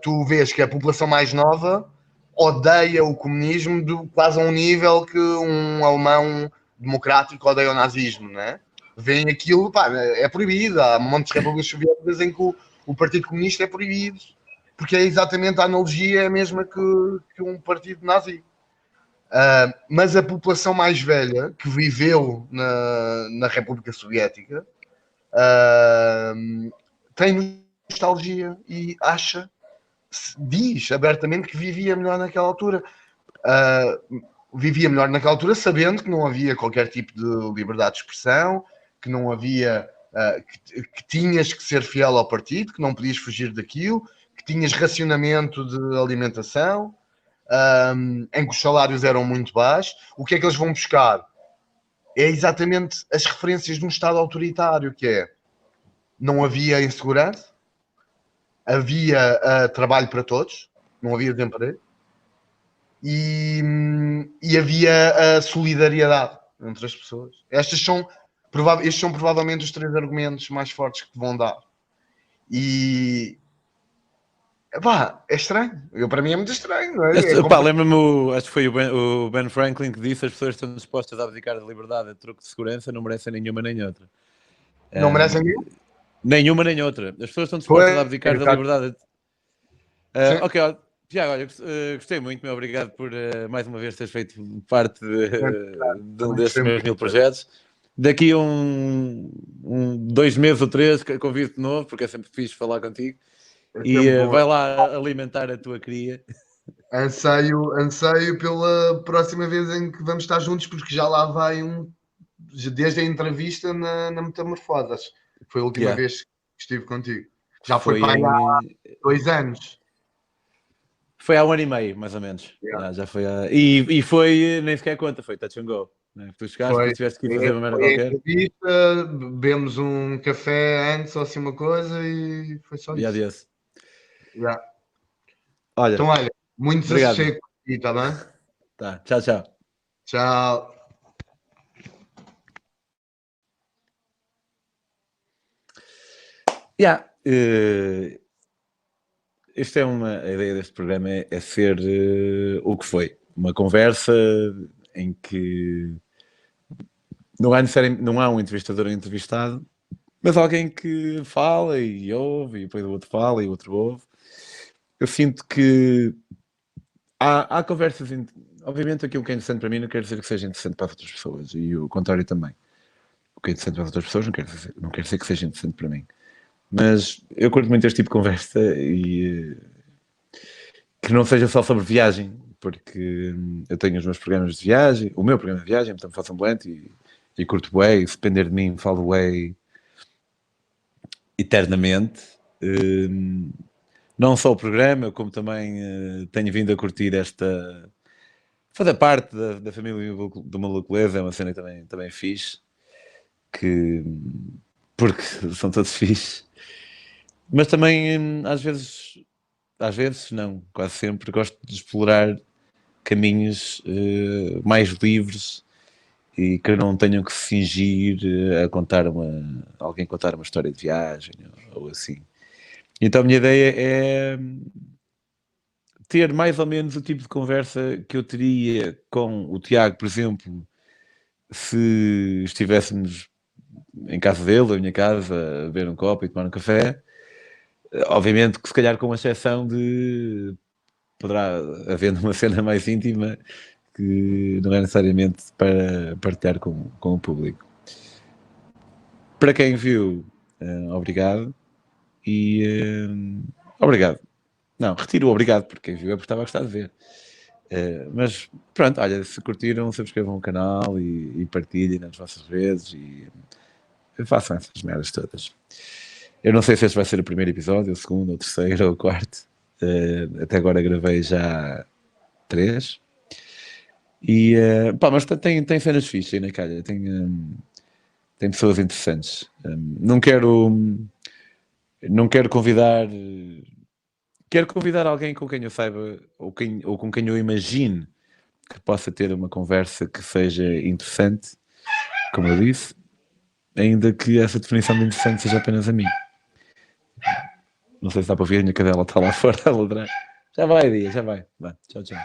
tu vês que a população mais nova odeia o comunismo quase a um nível que um alemão democrático odeia o nazismo, né? Vêem aquilo, é proibido. Há montes de repúblicas soviéticas em que o Partido Comunista é proibido, porque é exatamente a analogia é a mesma que um partido nazi. Mas a população mais velha que viveu na República Soviética tem nostalgia e diz abertamente que vivia melhor naquela altura. Vivia melhor naquela altura sabendo que não havia qualquer tipo de liberdade de expressão, que não havia, que tinhas que ser fiel ao partido, que não podias fugir daquilo, que tinhas racionamento de alimentação, em que os salários eram muito baixos. O que é que eles vão buscar? É exatamente as referências de um Estado autoritário, que é, não havia insegurança, havia trabalho para todos, não havia desemprego, e havia a solidariedade entre as pessoas. Estas são, estes são provavelmente os 3 argumentos mais fortes que te vão dar. E pá, é estranho. Para mim é muito estranho, não é? Lembra-me, acho que foi o Ben Franklin que disse: as pessoas estão dispostas a abdicar da liberdade a troco de segurança, não merecem nenhuma nem outra. Não merecem nenhuma? Nenhuma nem outra. As pessoas estão dispostas a abdicar da liberdade. Ok, Tiago, olha, gostei muito, meu obrigado por mais uma vez teres feito parte destes meus 1000 projetos. Daqui a 2 meses ou 3 convido-te de novo, porque é sempre fixe falar contigo. E vai lá alimentar a tua cria. Anseio pela próxima vez em que vamos estar juntos, porque já lá vai desde a entrevista na Metamorfoses. Foi a última vez que estive contigo. Já foi para aí há 2 anos. Foi há 1 ano e meio, mais ou menos. Já foi e foi, nem sequer conta, foi touch and go. Né? Tu chegaste, tu tiveste que ir fazer uma merda qualquer. Entrevista, bebemos um café antes ou assim uma coisa e foi só isso. Adiós. Olha, então, olha, muito sossego aqui, está bem? Tá, tchau, tchau. Tchau. Isto é a ideia deste programa é ser o que foi. Uma conversa em que não há um entrevistador ou entrevistado, mas alguém que fala e ouve, e depois o outro fala e o outro ouve. Eu sinto que há conversas. Obviamente, aquilo que é interessante para mim não quer dizer que seja interessante para as outras pessoas, e o contrário também. O que é interessante para as outras pessoas não quer dizer que seja interessante para mim. Mas eu curto muito este tipo de conversa e que não seja só sobre viagem, porque eu tenho os meus programas de viagem, o meu programa de viagem, então faço ambulante e curto bué, e se depender de mim, falo bué eternamente. Não só o programa, como também tenho vindo a curtir fazer parte da família do Malucoleza, é uma cena também fixe, porque são todos fixe. Mas também, às vezes não, quase sempre, gosto de explorar caminhos mais livres e que não tenham que se fingir a alguém contar uma história de viagem ou assim. Então a minha ideia é ter mais ou menos o tipo de conversa que eu teria com o Tiago, por exemplo, se estivéssemos em casa dele, ou em minha casa, a beber um copo e tomar um café. Obviamente que se calhar com uma exceção de poderá haver uma cena mais íntima que não é necessariamente para partilhar com o público. Para quem viu, obrigado. E obrigado. Não, retiro o obrigado, porque quem viu é porque estava a gostar de ver. Mas pronto, olha, se curtiram, subscrevam o canal e partilhem nas vossas redes e façam essas merdas todas. Eu não sei se este vai ser o primeiro episódio, o segundo, o terceiro ou o quarto. Até agora gravei já 3. E mas tem cenas fixas aí na calha. Tem pessoas interessantes. Não quero convidar. Quero convidar alguém com quem eu saiba ou com quem eu imagine que possa ter uma conversa que seja interessante, como eu disse, ainda que essa definição de interessante seja apenas a mim. Não sei se dá para ouvir, a minha cadela está lá fora a ladrar. Já vai, Dia, já vai. Tchau, tchau.